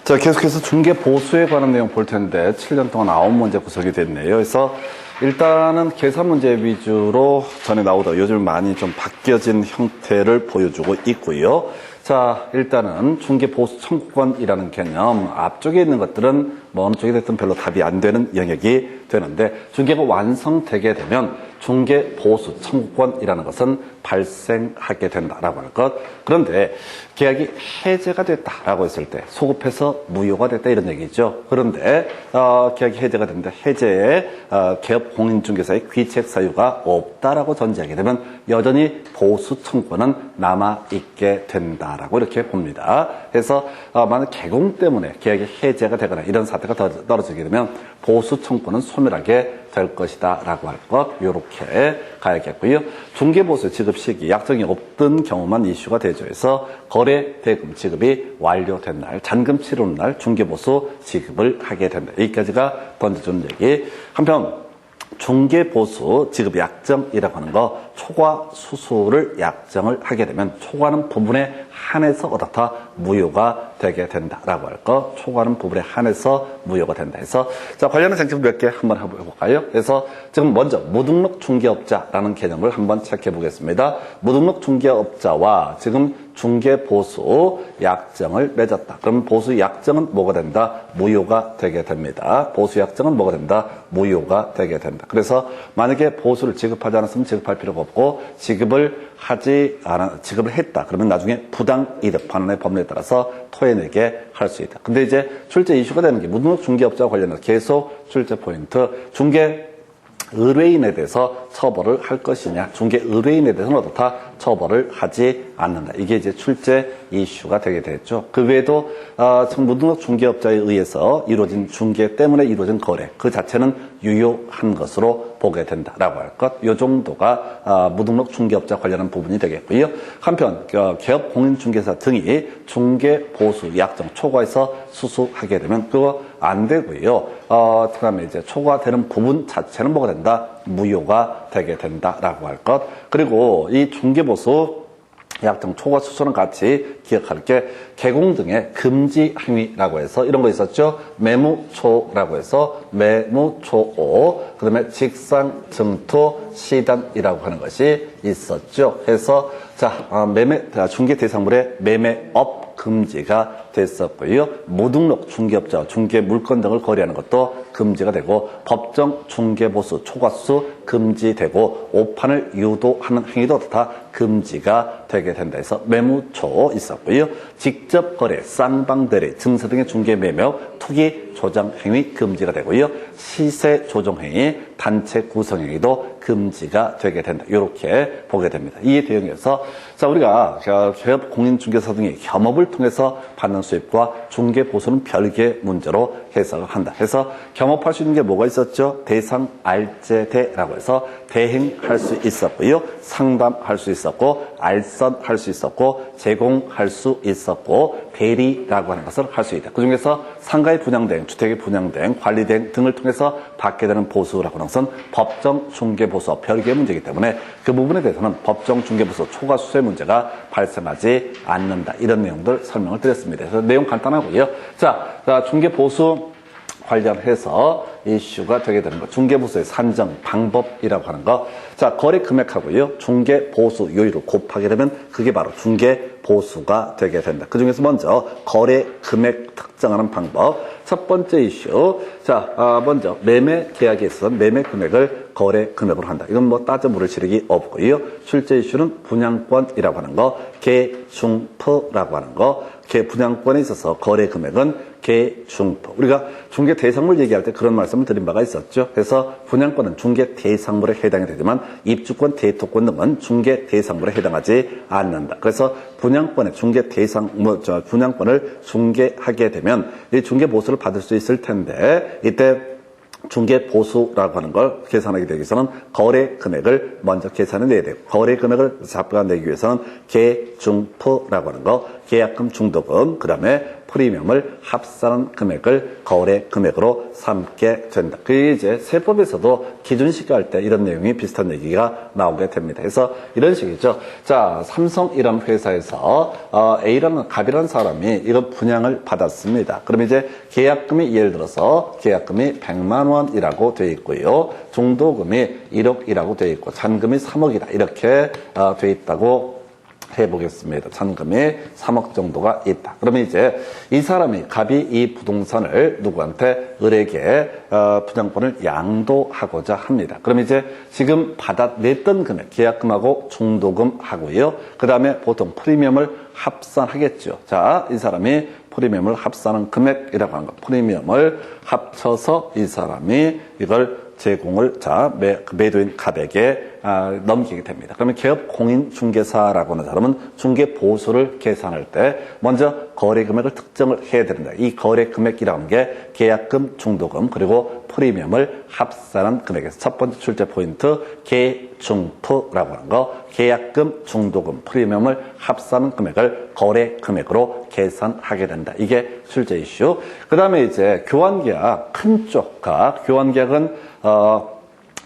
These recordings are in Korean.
자, 계속해서 중개 보수에 관한 내용 볼 텐데 7년 동안 9문제 구성이 됐네요. 그래서 일단은 계산 문제 위주로 전에 나오다 요즘 많이 좀 바뀌어진 형태를 보여주고 있고요. 자, 일단은 중개 보수 청구권이라는 개념, 앞쪽에 있는 것들은 뭐 어느 쪽이 됐든 별로 답이 안 되는 영역이 되는데, 중개가 완성되게 되면 중개 보수 청구권이라는 것은 발생하게 된다라고 할 것. 그런데 계약이 해제가 됐다라고 했을 때 소급해서 무효가 됐다 이런 얘기죠. 그런데 계약이 해제가 됐는데 해제에 개업 공인중개사의 귀책 사유가 없다라고 전제하게 되면 여전히 보수 청구권은 남아 있게 된다라고 이렇게 봅니다. 그래서 만약 개공 때문에 계약이 해제가 되거나 이런 사태가 떨어지게 되면 보수 청구권은 소멸하게 될 것이다 라고 할 것, 요렇게 가야겠고요. 중개보수 지급 시기 약정이 없던 경우만 이슈가 되죠. 그래서 거래 대금 지급이 완료된 날, 잔금 치르는 날 중개보수 지급을 하게 된다. 여기까지가 던져준 얘기. 한편 중개보수 지급 약정이라고 하는 거, 초과 수수를 약정을 하게 되면 초과하는 부분에 한해서 어떻다 무효가 되게 된다라고 할 거, 초과하는 부분에 한해서 무효가 된다 해서, 자, 관련한 쟁점 몇 개 한번 해볼까요? 그래서 지금 먼저 무등록 중개업자라는 개념을 한번 체크해 보겠습니다. 무등록 중개업자와 지금 중개보수 약정을 맺었다. 그럼 보수 약정은 뭐가 된다? 무효가 되게 됩니다. 보수 약정은 뭐가 된다? 무효가 되게 된다. 그래서 만약에 보수를 지급하지 않았으면 지급할 필요가 없고, 지급을 했다. 그러면 나중에 부당이득 반환의 법률에 따라서 토해내게 할 수 있다. 근데 이제 출제 이슈가 되는 게 무등록 중개업자와 관련해서 계속 출제 포인트, 중개 의뢰인에 대해서 처벌을 할 것이냐, 중개 의뢰인에 대해서는 어떻다? 처벌을 하지 않는다. 이게 이제 출제 이슈가 되게 됐죠. 그 외에도 무등록 중개업자에 의해서 이루어진 중개 때문에 이루어진 거래 그 자체는 유효한 것으로 보게 된다라고 할 것. 이 정도가 무등록 중개업자 관련한 부분이 되겠고요. 한편 개업 공인중개사 등이 중개 보수 약정 초과해서 수수하게 되면 그거 안 되고요. 그다음에 이제 초과되는 부분 자체는 뭐가 된다? 무효가 되게 된다라고 할 것. 그리고 이 중개보수 약정 초과 수수는 같이 기억할 게, 개공 등의 금지 행위라고 해서 이런 거 있었죠. 매무초라고 해서 매무초오, 그다음에 직상 증토 시단이라고 하는 것이 있었죠. 해서 중개 대상물의 매매업 금지가 됐었고요. 무등록 중개업자, 중개 물건 등을 거래하는 것도 금지가 되고, 법정 중개보수 초과수 금지되고, 오판을 유도하는 행위도 다 금지가 되게 된다 해서 매무초 있었고요. 직접 거래, 쌍방대리, 증서 등의 중개 매매업, 투기 조장 행위 금지가 되고요. 시세 조정 행위, 단체 구성 행위도 금지가 되게 된다. 이렇게 보게 됩니다. 이에 대응해서 우리가 개업 공인중개사 등의 겸업을 통해서 받는 수입과 중개보수는 별개의 문제로 해석을 한다. 해서 겸업할 수 있는 게 뭐가 있었죠? 대상 알제대라고 해서 대행할 수 있었고요. 상담할 수 있었고, 알선할 수 있었고, 제공할 수 있었고, 대리라고 하는 것을 할 수 있다. 그 중에서 상가의 분양대행, 주택의 분양대행, 관리대행 등을 통해서 받게 되는 보수라고 하는 것은 법정 중개보수와 별개의 문제이기 때문에 그 부분에 대해서는 법정 중개보수 초과 수수의 문제가 발생하지 않는다. 이런 내용들 설명을 드렸습니다. 그래서 내용 간단하고요. 자, 중개보수 관련해서 이슈가 되게 되는 것, 중개보수의 산정 방법이라고 하는 거. 자, 거래 금액하고요, 중개보수 요율을 곱하게 되면 그게 바로 중개보수가 되게 된다. 그 중에서 먼저 거래 금액 특정하는 방법. 첫 번째 이슈. 자, 먼저 매매 계약에 있어서 매매 금액을 거래 금액으로 한다. 이건 뭐 따져 물을 지르기 없고요. 출제 이슈는 분양권이라고 하는 거, 계중포라고 하는 거. 분양권에 있어서 거래 금액은 계중포. 우리가 중개 대상물 얘기할 때 그런 말씀을 드린 바가 있었죠. 그래서 분양권은 중개 대상물에 해당이 되지만 입주권, 대토권 등은 중개 대상물에 해당하지 않는다. 그래서 분양권의 분양권을 중개하게 되면 이 중개 보수를 받을 수 있을 텐데, 이때 중개 보수라고 하는 걸 계산하게 되기 위해서는 거래 금액을 먼저 계산해 내야 되고, 거래 금액을 잡아내기 위해서는 계중포라고 하는 거, 계약금, 중도금, 그 다음에 프리미엄을 합산한 금액을 거래 금액으로 삼게 된다. 그게 이제 세법에서도 기준시가 할 때 이런 내용이 비슷한 얘기가 나오게 됩니다. 그래서 이런 식이죠. 자, 삼성이라는 회사에서 A라는 갑이라는 사람이 이거 분양을 받았습니다. 그럼 이제 계약금이 예를 들어서 계약금이 100만 원이라고 되어 있고요. 중도금이 1억이라고 되어 있고 잔금이 3억이다. 이렇게 되어 있다고 해보겠습니다. 잔금이 3억 정도가 있다. 그러면 이제 이 사람이 갑이 이 부동산을 누구한테 을에게 분양권을 양도하고자 합니다. 그럼 이제 지금 받아냈던 금액, 계약금하고 중도금 하고요. 그 다음에 보통 프리미엄을 합산하겠죠. 자, 이 사람이 프리미엄을 합산한 금액이라고 하는 거. 프리미엄을 합쳐서 이 사람이 이걸 제공을 매도인 갑에게 넘기게 됩니다. 그러면 개업 공인 중개사라고 하는 사람은 중개 보수를 계산할 때 먼저 거래 금액을 특정을 해야 됩니다. 이 거래 금액이라는 게 계약금, 중도금 그리고 프리미엄을 합산한 금액에서 첫 번째 출제 포인트 계중프라고 하는 거 계약금, 중도금, 프리미엄을 합산한 금액을 거래 금액으로 계산하게 된다. 이게 출제 이슈. 그 다음에 이제 교환계약 큰 쪽과 교환계약은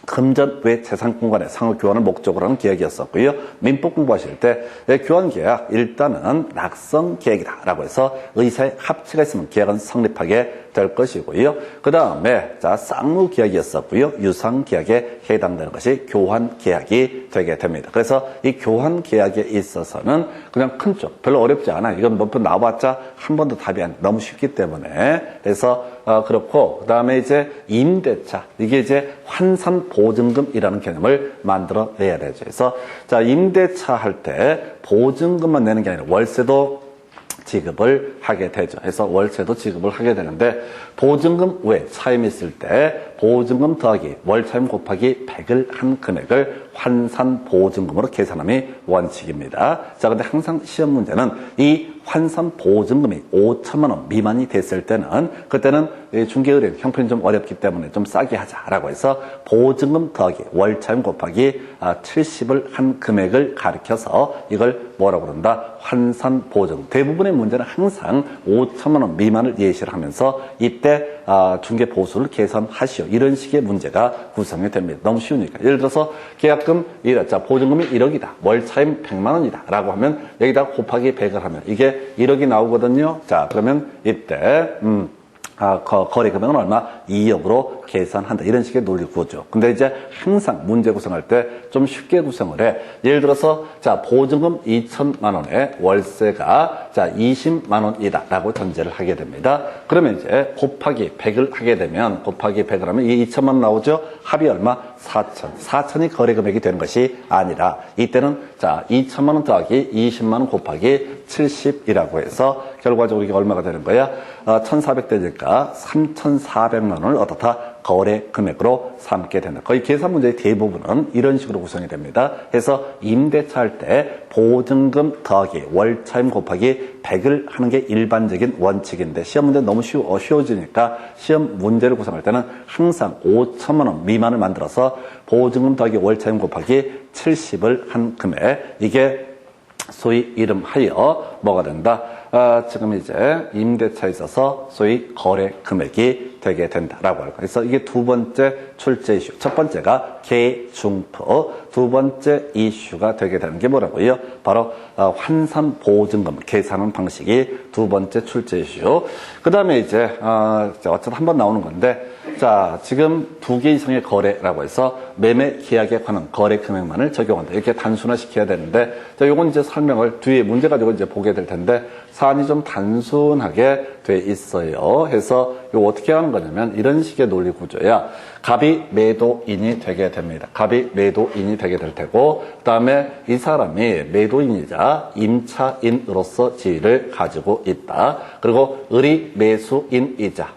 금전 외 재산 공간의 상호 교환을 목적으로 하는 계약이었었고요. 민법 공부하실 때 교환 계약 일단은 낙성 계약이다라고 해서 의사의 합치가 있으면 계약은 성립하게 될 것이고요. 그 다음에 쌍무 계약이었었고요. 유상 계약에 해당되는 것이 교환 계약이 되게 됩니다. 그래서 이 교환 계약에 있어서는 그냥 큰 쪽 별로 어렵지 않아. 이건 몇 번 나와봤자 한 번도 답이 안 너무 쉽기 때문에 그래서 그렇고 그 다음에 이제 임대차 이게 이제 환산 보증금이라는 개념을 만들어내야 되죠. 그래서 임대차 할 때 보증금만 내는 게 아니라 월세도 지급을 하게 되죠. 그래서 월세도 지급을 하게 되는데 보증금 외에 차임이 있을 때 보증금 더하기 월차임 곱하기 100을 한 금액을 환산 보증금으로 계산함이 원칙입니다. 자, 근데 항상 시험 문제는 이 환산 보증금이 5천만 원 미만이 됐을 때는 그때는 중개의뢰 형편이 좀 어렵기 때문에 좀 싸게 하자라고 해서 보증금 더하기 월차임 곱하기 70을 한 금액을 가리켜서 이걸 뭐라고 그런다? 환산 보증. 대부분의 문제는 항상 5천만 원 미만을 예시를 하면서 이때 중개 보수를 계산하시오. 이런 식의 문제가 구성이 됩니다. 너무 쉬우니까. 예를 들어서 계약금 1억, 보증금이 1억이다. 월차임 100만 원이다. 라고 하면 여기다 곱하기 100을 하면 이게 1억이 나오거든요. 자, 그러면 이때 거래 금액은 얼마? 2억으로 계산한다. 이런 식의 논리 구조죠. 근데 이제 항상 문제 구성할 때 좀 쉽게 구성을 해. 예를 들어서 보증금 2천만 원에 월세가 20만 원이다 라고 전제를 하게 됩니다. 그러면 이제 곱하기 100을 하게 되면 곱하기 100을 하면 이 2천만 원 나오죠? 합이 얼마? 4천. 4천이 거래 금액이 되는 것이 아니라 이때는 2천만 원 더하기 20만 원 곱하기 70이라고 해서 결과적으로 이게 얼마가 되는 거야? 1,400 되니까 3,400만 원을 어떻다? 거래 금액으로 삼게 된다. 거의 계산 문제의 대부분은 이런 식으로 구성이 됩니다. 그래서 임대차 할 때 보증금 더하기 월차임 곱하기 100을 하는 게 일반적인 원칙인데 시험 문제는 너무 쉬워지니까 시험 문제를 구성할 때는 항상 5천만 원 미만을 만들어서 보증금 더하기 월차임 곱하기 70을 한 금액 이게 소위 이름하여 뭐가 된다? 지금 이제 임대차에 있어서 소위 거래 금액이 되게 된다라고 할 거예요. 그래서 이게 두 번째 출제 이슈. 첫 번째가 계중프. 두 번째 이슈가 되게 되는 게 뭐라고요? 바로 환산 보증금 계산하는 방식이 두 번째 출제 이슈. 그 다음에 이제 어쨌든 한 번 나오는 건데 지금 두 개 이상의 거래라고 해서 매매 계약에 관한 거래 금액만을 적용한다. 이렇게 단순화시켜야 되는데 요건 이제 설명을 뒤에 문제 가지고 이제 보게 될 텐데 사안이 좀 단순하게 돼 있어요. 해서 이거 어떻게 하는 거냐면 이런 식의 논리 구조야. 갑이 매도인이 되게 됩니다. 갑이 매도인이 되게 될 테고 그 다음에 이 사람이 매도인이자 임차인으로서 지위를 가지고 있다. 그리고 을이 매수인이자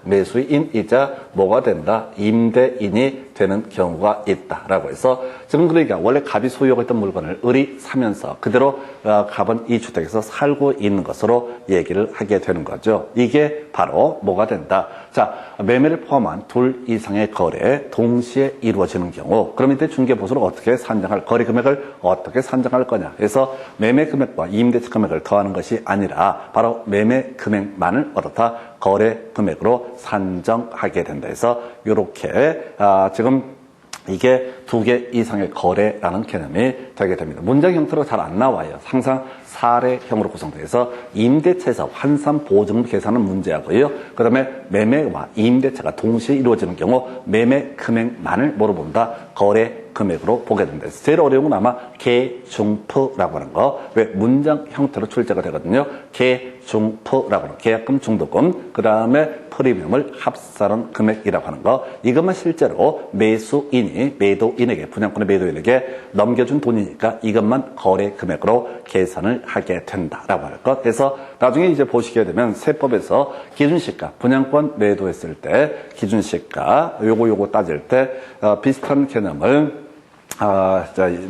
뭐가 된다? 임대인이 되는 경우가 있다라고 해서 지금 그러니까 원래 갑이 소유하고 있던 물건을 을이 사면서 그대로 갑은 이 주택에서 살고 있는 것으로 얘기를 하게 되는 거죠. 이게 바로 뭐가 된다? 자, 매매를 포함한 둘 이상의 거래 동시에 이루어지는 경우, 그럼 이때 중개보수를 어떻게 산정할, 거래 금액을 어떻게 산정할 거냐? 그래서 매매 금액과 임대차 금액을 더하는 것이 아니라 바로 매매 금액만을 어떻다? 거래 금액으로 산정하게 된다. 해서 이렇게 지금 이게 두 개 이상의 거래라는 개념이 되게 됩니다. 문장 형태로 잘 안 나와요. 항상 사례형으로 구성돼서 임대차에서 환산 보증금 계산은 문제하고요. 그 다음에 매매와 임대차가 동시에 이루어지는 경우 매매 금액만을 뭐로 본다? 거래 금액으로 보게 된다. 제일 어려운 건 아마 계중프라고 하는 거. 왜? 문장 형태로 출제가 되거든요. 계중프라고 하는 거. 계약금, 중도금, 그 다음에 프리미엄을 합산한 금액이라고 하는 거. 이것만 실제로 매수인이 매도인에게, 분양권의 매도인에게 넘겨준 돈이니까 이것만 거래 금액으로 계산을 하게 된다라고 할 것. 그래서 나중에 이제 보시게 되면 세법에서 기준시가, 분양권 매도했을 때 기준시가 요거 따질 때 비슷한 개념을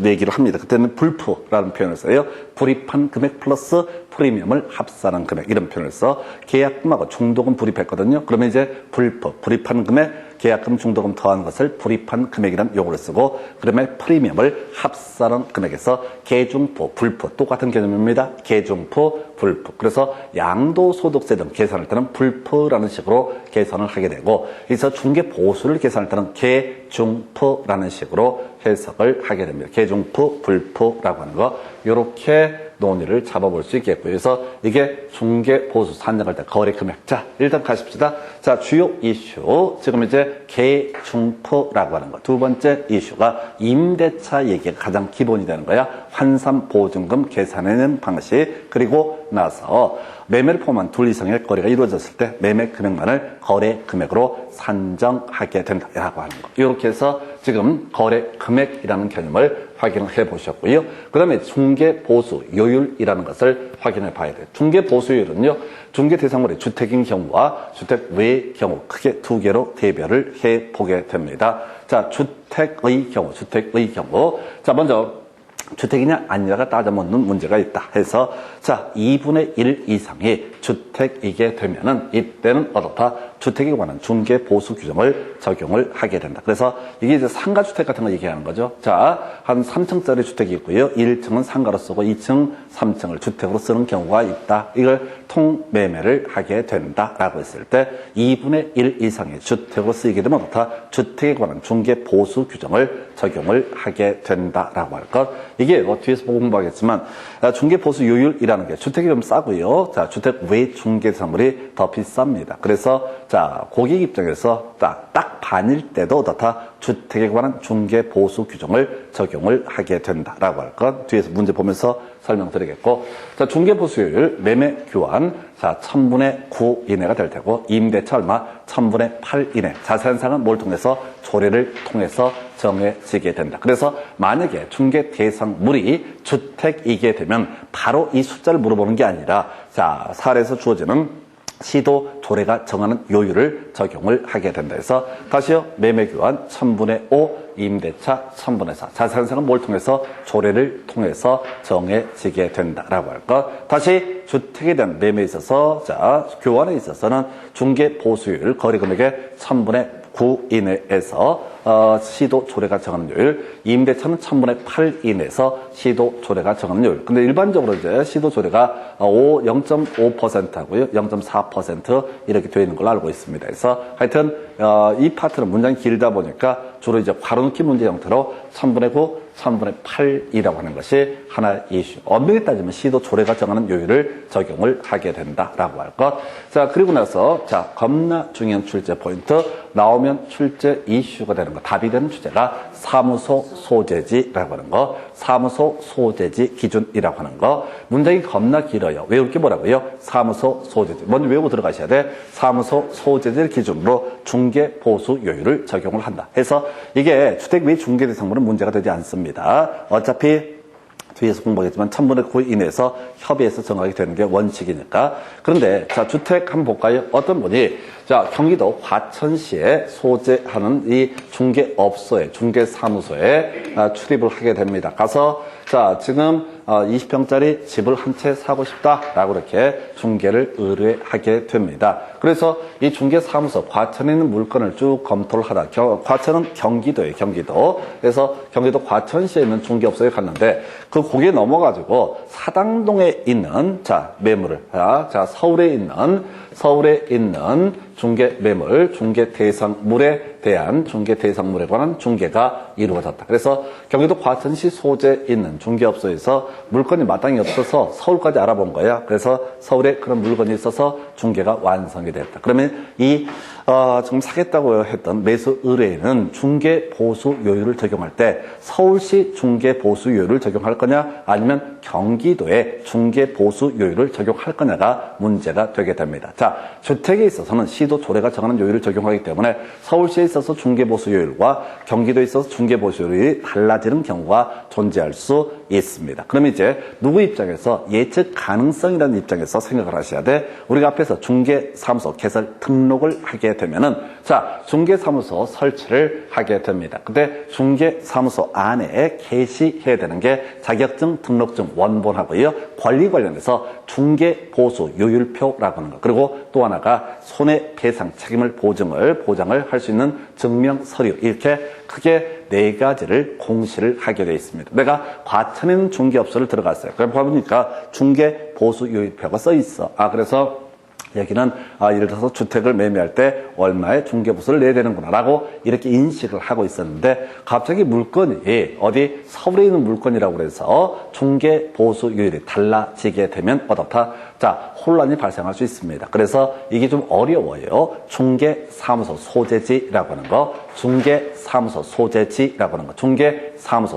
얘기를 합니다. 그때는 불프라는 표현을 써요. 불입한 금액 플러스 프리미엄을 합산한 금액, 이런 표현을 써. 계약금하고 중도금 불입했거든요. 그러면 이제 불입한 금액, 계약금, 중도금 더한 것을 불입한 금액이라는 용어를 쓰고, 그러면 프리미엄을 합산한 금액에서 계중프, 불프, 똑같은 개념입니다. 계중프, 불프. 그래서 양도소득세 등 계산할 때는 불프라는 식으로 계산을 하게 되고, 그래서 중개보수를 계산할 때는 계중프라는 식으로 해석을 하게 됩니다. 계중프, 불프라고 하는 거, 이렇게 논의를 잡아볼 수 있겠고요. 그래서 이게 중개보수 산정할 때 거래 금액. 자, 일단 가십시다. 자, 주요 이슈. 지금 이제 계중프라고 하는 거. 두 번째 이슈가 임대차 얘기가 가장 기본이 되는 거야. 환산보증금 계산하는 방식. 그리고 나서 매매를 포함한 둘 이상의 거래가 이루어졌을 때 매매 금액만을 거래 금액으로 산정하게 된다라고 하는 거. 이렇게 해서 지금 거래 금액이라는 개념을 확인을 해 보셨고요. 그 다음에 중개보수 요율이라는 것을 확인해 봐야 돼요. 중개보수율은요, 중개 대상물이 주택인 경우와 주택 외의 경우 크게 두 개로 대별을 해 보게 됩니다. 자, 주택의 경우. 자, 먼저 주택이냐 아니냐가 따져묻는 문제가 있다 해서, 자, 2분의 1 이상이 주택이게 되면은 이때는 어떻다? 주택에 관한 중개 보수 규정을 적용을 하게 된다. 그래서 이게 이제 상가주택 같은 거 얘기하는 거죠. 자, 한 3층짜리 주택이 있고요. 1층은 상가로 쓰고 2층, 3층을 주택으로 쓰는 경우가 있다. 이걸 통매매를 하게 된다라고 했을 때 2분의 1 이상의 주택으로 쓰이게 되면 어떻다? 주택에 관한 중개 보수 규정을 적용을 하게 된다라고 할 것. 이게 뒤에서 보고 공부하겠지만 중개 보수 요율이라는 게 주택이 좀 싸고요. 자, 주택 외 중개 대상물이 더 비쌉니다. 그래서 자, 고객 입장에서 딱 반일 때도 어떻다? 주택에 관한 중개 보수 규정을 적용을 하게 된다라고 할 것. 뒤에서 문제 보면서 설명드리겠고, 자, 중개 보수율 매매 교환, 자, 1000분의 9 이내가 될 테고, 임대차 얼마? 1000분의 8 이내. 자세한 사항은 뭘 통해서? 조례를 통해서 정해지게 된다. 그래서 만약에 중개 대상물이 주택이게 되면 바로 이 숫자를 물어보는 게 아니라, 자, 사례에서 주어지는 시도 조례가 정하는 요율을 적용을 하게 된다 해서, 다시요, 매매 교환 1000분의 5, 임대차 1000분의 4. 자세한 사항은 뭘 통해서? 조례를 통해서 정해지게 된다라고 할 것. 다시 주택에 대한 매매에 있어서, 자, 교환에 있어서는 중개 보수율 거래 금액의 1000분의 9 이내에서 시도 조례가 정하는 요율, 임대차는 1000분의 8 이내에서 시도 조례가 정하는 요율. 근데 일반적으로 이제 시도 조례가 0.5%하고요, 0.4% 이렇게 되어 있는 걸로 알고 있습니다. 그래서 하여튼 이 파트는 문장이 길다 보니까 주로 이제 괄호넣기 문제 형태로 1000분의 9, 1000분의 8이라고 하는 것이 하나의 이슈. 엄밀히 따지면 시도 조례가 정하는 요율을 적용을 하게 된다라고 할 것. 자, 그리고 나서 자, 겁나 중요한 출제 포인트. 나오면 출제 이슈가 되는 거. 답이 되는 주제가 사무소 소재지라고 하는 거. 사무소 소재지 기준이라고 하는 거. 문장이 겁나 길어요. 외울 게 뭐라고요? 사무소 소재지. 먼저 외우고 들어가셔야 돼. 사무소 소재지를 기준으로 중개 보수 요율을 적용을 한다. 해서 이게 주택 외 중개 대상물은 문제가 되지 않습니다. 어차피 뒤에서 공부하겠지만 1000분의 9 이내에서 협의해서 정하게 되는 게 원칙이니까. 그런데 자, 주택 한번 볼까요? 어떤 분이 자, 경기도 화천시에 소재하는 이 중개업소에, 중개사무소에 출입을 하게 됩니다. 가서 자, 지금 20평짜리 집을 한 채 사고 싶다라고 이렇게 중개를 의뢰하게 됩니다. 그래서 이 중개사무소 과천에 있는 물건을 쭉 검토를 하다 과천은 경기도예요. 경기도. 그래서 경기도 과천시에 있는 중개업소에 갔는데 그 거기에 넘어가지고 사당동에 있는 매물을 서울에 있는 중개 매물, 중개 대상물에 대한 중개 대상물에 관한 중개가 이루어졌다. 그래서 경기도 과천시 소재에 있는 중개업소에서 물건이 마땅히 없어서 서울까지 알아본 거야. 그래서 서울에 그런 물건이 있어서 중개가 완성이 됐다. 그러면 지금 사겠다고 했던 매수 의뢰인은 중개 보수 요율을 적용할 때 서울시 중개 보수 요율을 적용할 거냐 아니면 경기도의 중개 보수 요율을 적용할 거냐가 문제가 되게 됩니다. 주택에 있어서는 시도 조례가 정하는 요율을 적용하기 때문에 서울시에 있어서 중개 보수 요율과 경기도에 있어서 중개 보수 요율이 달라지는 경우가 존재할 수 있습니다. 그럼 이제 누구 입장에서 예측 가능성이라는 입장에서 생각을 하셔야 돼. 우리가 앞에서 중개사무소 개설 등록을 하게 되면은 중개사무소 설치를 하게 됩니다. 근데 중개사무소 안에 게시해야 되는 게 자격증, 등록증, 원본하고요. 권리 관련해서 중개보수 요율표라고 하는 거. 그리고 또 하나가 손해배상 책임을 보장을 할 수 있는 증명서류. 이렇게 크게 4가지를 공시를 하게 되어 있습니다. 내가 과천에 있는 중개업소를 들어갔어요. 그럼 보니까 중개보수 요율표가 써 있어. 그래서 여기는 예를 들어서 주택을 매매할 때 얼마의 중개보수를 내야 되는구나 라고 이렇게 인식을 하고 있었는데 갑자기 물건이 어디 서울에 있는 물건이라고 그래서 중개보수율이 달라지게 되면 어떻다? 혼란이 발생할 수 있습니다. 그래서 이게 좀 어려워요. 중개사무소 소재지라고 하는 거, 중개사무소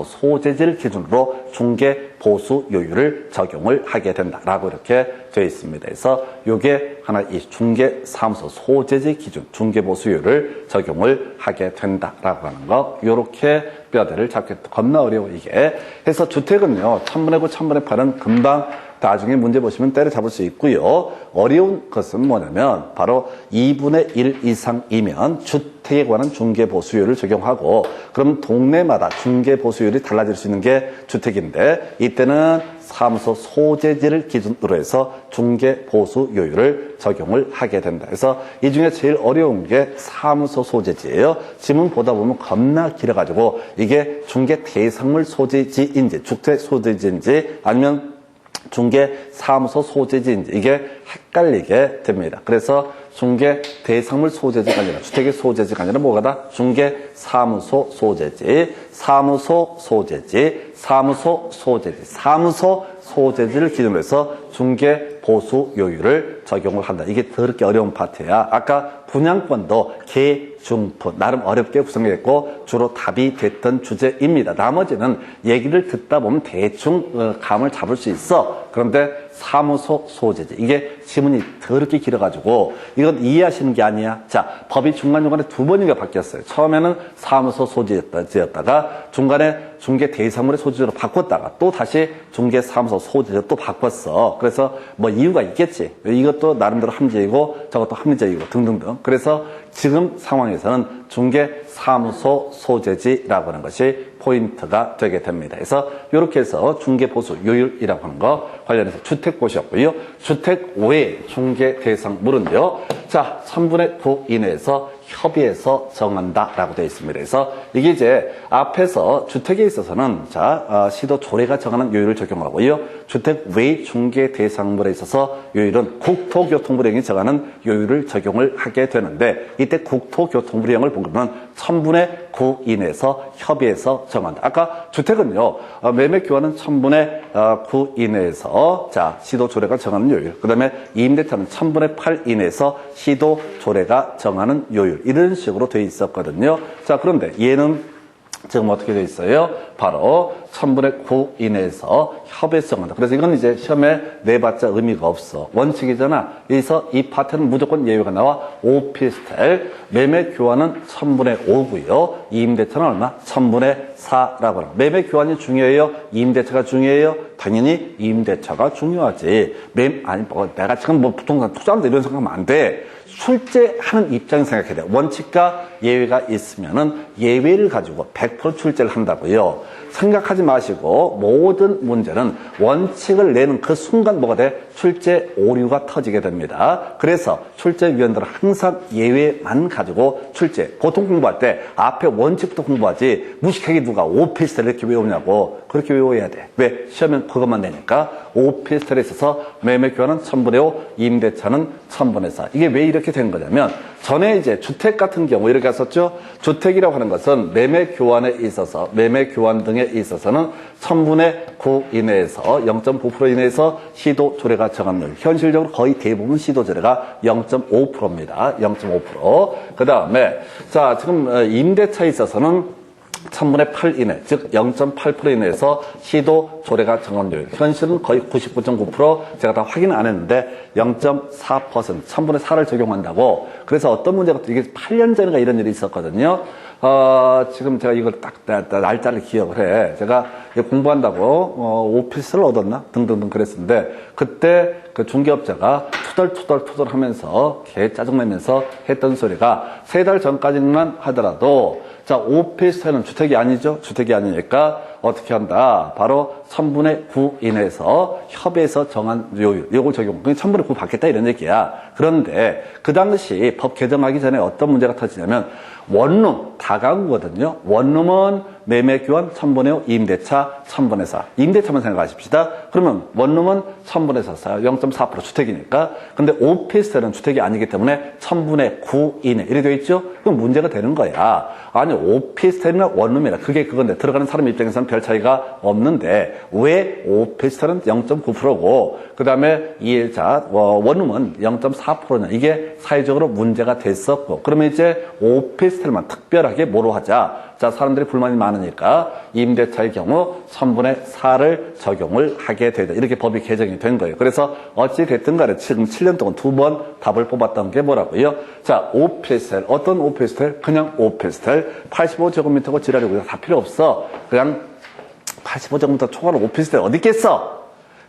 소재지를 기준으로 중개보수요율을 적용을 하게 된다라고 이렇게 되어 있습니다. 그래서 이게 하나 이 중개사무소 소재지 기준 중개보수요율을 적용을 하게 된다라고 하는 거, 요렇게 뼈대를 잡기 겁나 어려워 이게. 그래서 주택은요 1000분의 9, 1000분의 8은 금방 나중에 문제 보시면 때려잡을 수 있고요. 어려운 것은 뭐냐면 바로 2분의 1 이상이면 주택에 관한 중개보수율을 적용하고, 그럼 동네마다 중개보수율이 달라질 수 있는 게 주택인데 이때는 사무소 소재지를 기준으로 해서 중개보수요율을 적용을 하게 된다. 그래서 이 중에 제일 어려운 게 사무소 소재지예요. 지문 보다 보면 겁나 길어가지고 이게 중개 대상물 소재지인지 주택 소재지인지 아니면 중개 사무소 소재지인지 이게 헷갈리게 됩니다. 그래서 중개 대상물 소재지가 아니라 주택의 소재지가 아니라 뭐가다? 중개 사무소 소재지, 사무소 소재지를 기준으로 해서 중개 보수 요율을 적용을 한다. 이게 더럽게 어려운 파트야. 아까 분양권도 개중푼 나름 어렵게 구성했고 주로 답이 됐던 주제입니다. 나머지는 얘기를 듣다 보면 대충 감을 잡을 수 있어. 그런데 사무소 소재지 이게 지문이 더럽게 길어가지고 이건 이해하시는 게 아니야. 법이 중간중간에 2번인가 바뀌었어요. 처음에는 사무소 소재지였다가 중간에 중개 대상물의 소재지로 바꿨다가 또 다시 중개 사무소 소재지로 또 바꿨어. 그래서 뭐 이유가 있겠지. 이것도 나름대로 합리적이고 저것도 합리적이고 등등등. 그래서 지금 상황에서는 중개 사무소 소재지라고 하는 것이 포인트가 되게 됩니다. 그래서 이렇게 해서 중개 보수 요율이라고 하는 거 관련해서 주택 보셨고요. 주택 외 중개 대상물은요. 1000분의 9 이내에서 협의해서 정한다라고 되어 있습니다. 그래서 이게 이제 앞에서 주택에 있어서는 시도 조례가 정하는 요율을 적용하고요. 주택 외 중개 대상물에 있어서 요율은 국토교통부령이 정하는 요율을 적용을 하게 되는데 이때 국토교통부령을 보면 1000분의 9 이내에서 협의해서 정한다. 아까 주택은요 매매 교환은 1000분의 9 이내에서 시도 조례가 정하는 요율. 그 다음에 임대차는 1000분의 8 이내에서 시도 조례가 정하는 요율. 이런 식으로 되어 있었거든요. 그런데 얘는 지금 어떻게 되어 있어요? 바로 1000분의 9 이내에서 협의해서 정한다. 그래서 이건 이제 시험에 내봤자 의미가 없어. 원칙이잖아. 그래서 이 파트는 무조건 예외가 나와. 오피스텔 매매 교환은 1000분의 5고요. 임대차는 얼마? 1000분의 4라고 합니다. 매매 교환이 중요해요? 임대차가 중요해요? 당연히 임대차가 중요하지. 내가 지금 부동산 투자한다 이런 생각하면 안 돼. 출제하는 입장에서 생각해야 돼요. 원칙과 예외가 있으면은 예외를 가지고 100% 출제를 한다고요. 생각하지 마시고 모든 문제는 원칙을 내는 그 순간 뭐가 돼? 출제 오류가 터지게 됩니다. 그래서 출제위원들은 항상 예외만 가지고 출제. 보통 공부할 때 앞에 원칙부터 공부하지 무식하게 누가 오피스텔 이렇게 외우냐고. 그렇게 외워야 돼. 왜? 시험은 그것만 내니까. 오피스텔에 있어서 매매교환은 1000분의 5, 임대차는 1000분의 4. 이게 왜 이렇게 된 거냐면 전에 이제 주택 같은 경우 이렇게 했었죠. 주택이라고 하는 것은 매매교환에 있어서 매매교환 등에 있어서는 1000분의 9 이내에서 0.9% 이내에서 시도 조례가 정한 현실적으로 거의 대부분 시도 조례가 0.5%입니다. 0.5%. 그 다음에 자 지금 임대차에 있어서는 1000분의 8 이내, 즉 0.8% 이내에서 시도 조례가 정원율. 현실은 거의 99.9%, 제가 다 확인 안 했는데 0.4%, 1000분의 4를 적용한다고. 그래서 어떤 문제가 이게 8년 전인가 이런 일이 있었거든요. 지금 제가 이걸 딱 날짜를 기억을 해. 제가 공부한다고 오피스를 얻었나? 등등등 그랬었는데 그때 그 중개업자가 투덜투덜 하면서 개 짜증내면서 했던 소리가 3달 전까지만 하더라도 자, 오피스텔은 주택이 아니죠? 주택이 아니니까 어떻게 한다? 바로 1000분의 9 이내에서 협의해서 정한 요율, 요걸 적용. 1000분의 9 받겠다 이런 얘기야. 그런데 그 당시 법 개정하기 전에 어떤 문제가 터지냐면 원룸, 다가구거든요. 원룸은 매매교환 1000분의 5, 임대차 1000분의 4. 임대차만 생각하십시다. 그러면 원룸은 1000분의 4, 0.4% 주택이니까. 근데 오피스텔은 주택이 아니기 때문에 1000분의 9 이내. 이래 되어 있죠? 그럼 문제가 되는 거야. 아니, 오피스텔이나 원룸이나 그게 그건데 들어가는 사람 입장에서는 별 차이가 없는데 왜 오피스텔은 0.9%고 그 다음에 원룸은 0.4%냐. 이게 사회적으로 문제가 됐었고 그러면 이제 오피스텔만 특별하게 뭐로 하자. 자, 사람들이 불만이 많으니까 임대차의 경우 1000분의 4를 적용을 하게 되다. 이렇게 법이 개정이 된 거예요. 그래서 어찌 됐든 간에 지금 7년 동안 2번 답을 뽑았던 게 뭐라고요? 자, 오피스텔. 어떤 오피스텔? 그냥 오피스텔. 85제곱미터고 지랄이고 다 필요 없어. 그냥 85제곱미터 초과로 오피스텔 어디 있겠어?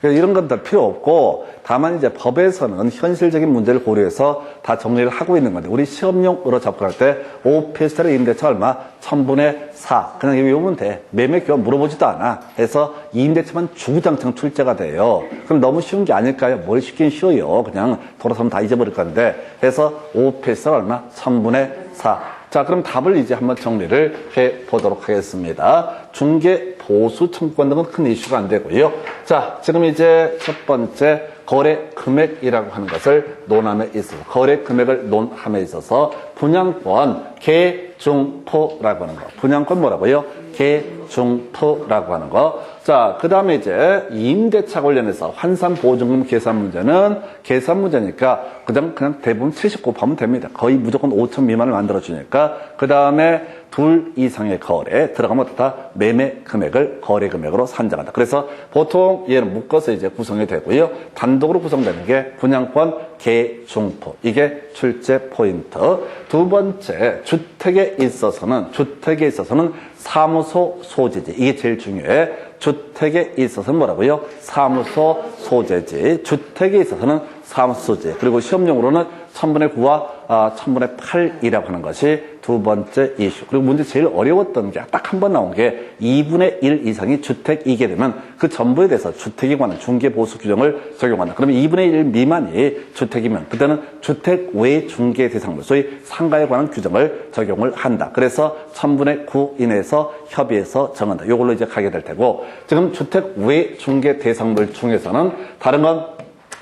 이런 건 다 필요 없고 다만 이제 법에서는 현실적인 문제를 고려해서 다 정리를 하고 있는 건데 우리 시험용으로 접근할 때 오피스텔의 임대차 얼마? 1000분의 4 그냥 외우면 돼. 매매교환 물어보지도 않아. 해서 임대차만 주구장창 출제가 돼요. 그럼 너무 쉬운 게 아닐까요? 뭘 쉽긴 쉬워요. 그냥 돌아서면 다 잊어버릴 건데 해서 오피스텔 얼마? 1000분의 4. 자, 그럼 답을 이제 한번 정리를 해 보도록 하겠습니다. 중개 보수 청구권 등은 큰 이슈가 안 되고요. 자, 지금 이제 첫 번째 거래 금액이라고 하는 것을 논함에 있어서 거래 금액을 논함에 있어서 분양권 개중포라고 하는 거. 분양권 뭐라고요? 개중포라고 하는 거. 자, 그 다음에 이제 임대차 관련해서 환산보증금 계산 문제는 계산 문제니까 그냥 대부분 79 하면 됩니다. 거의 무조건 5천 미만을 만들어주니까. 그 다음에 둘 이상의 거래 들어가면 어떻다? 매매 금액을 거래 금액으로 산정한다. 그래서 보통 얘는 묶어서 이제 구성이 되고요. 단독으로 구성되는 게 분양권 개중포. 이게 출제 포인트. 두 번째, 주택에 있어서는 사무소 소재지. 이게 제일 중요해. 주택에 있어서는 뭐라고요? 사무소 소재지. 주택에 있어서는 사무소 소재. 그리고 시험용으로는 1000분의 9와 1000분의 8이라고 하는 것이 두 번째 이슈. 그리고 문제 제일 어려웠던 게 딱 한 번 나온 게 2분의 1 이상이 주택이게 되면 그 전부에 대해서 주택에 관한 중개보수 규정을 적용한다. 그러면 2분의 1 미만이 주택이면 그때는 주택 외 중개 대상물, 소위 상가에 관한 규정을 적용을 한다. 그래서 1000분의 9 이내에서 협의해서 정한다. 이걸로 이제 가게 될 테고 지금 주택 외 중개 대상물 중에서는 다른 건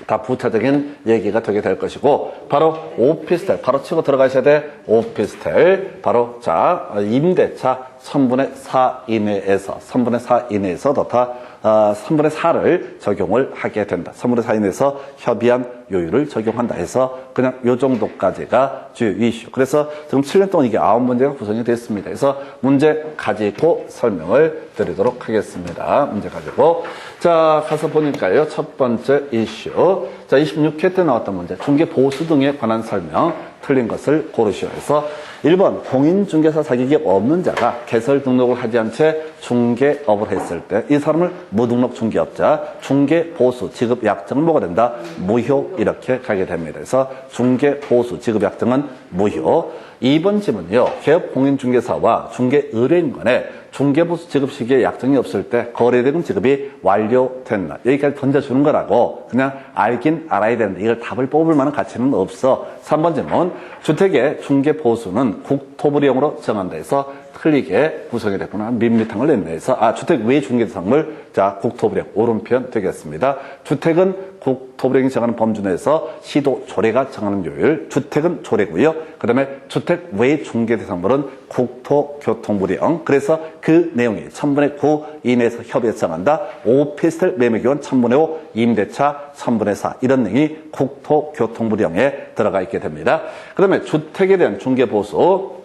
다 부차적인 얘기가 되게 될 것이고 바로 오피스텔 바로 치고 들어가셔야 돼. 오피스텔 바로 자 임대차 1000분의 4 이내에서 3분의 4 이내에서 다 3분의 4를 적용을 하게 된다. 3분의 4 이내에서 협의한 요율을 적용한다 해서 그냥 요 정도까지가 주요 이슈. 그래서 지금 7년 동안 이게 9문제가 구성이 됐습니다. 그래서 문제 가지고 설명을 드리도록 하겠습니다. 문제 가지고. 자, 가서 보니까요. 첫 번째 이슈. 자, 26회 때 나왔던 문제. 중개 보수 등에 관한 설명. 틀린 것을 고르시오. 해서 1번 공인중개사 자격이 없는 자가 개설 등록을 하지 않은 채 중개업을 했을 때 이 사람을 무등록 중개업자, 중개보수 지급약정을 뭐가 된다? 무효 이렇게 가게 됩니다. 그래서 중개보수 지급약정은 무효. 2번 질문은요. 개업 공인중개사와 중개의뢰인 간에 중개보수 지급 시기에 약정이 없을 때 거래대금 지급이 완료됐나? 여기까지 던져주는 거라고 그냥 알긴 알아야 되는데 이걸 답을 뽑을 만한 가치는 없어. 3번 질문. 주택의 중개보수는 국토부령으로 정한다 해서 틀리게 구성이 됐구나. 밋밋한 걸 냈네. 해서 주택 외 중개대상물 자 국토부령 오른편 되겠습니다. 주택은 국토부령이 정하는 범주 내에서 시도 조례가 정하는 요율. 주택은 조례고요. 그 다음에 주택 외 중개대상물은 국토교통부령. 그래서 그 내용이 1000분의 9 이내에서 협의해서 정한다. 오피스텔 매매기원 1000분의 5 임대차 1000분의 4 이런 내용이 국토교통부령에 들어가 있게 됩니다. 그 다음에 주택에 대한 중개보수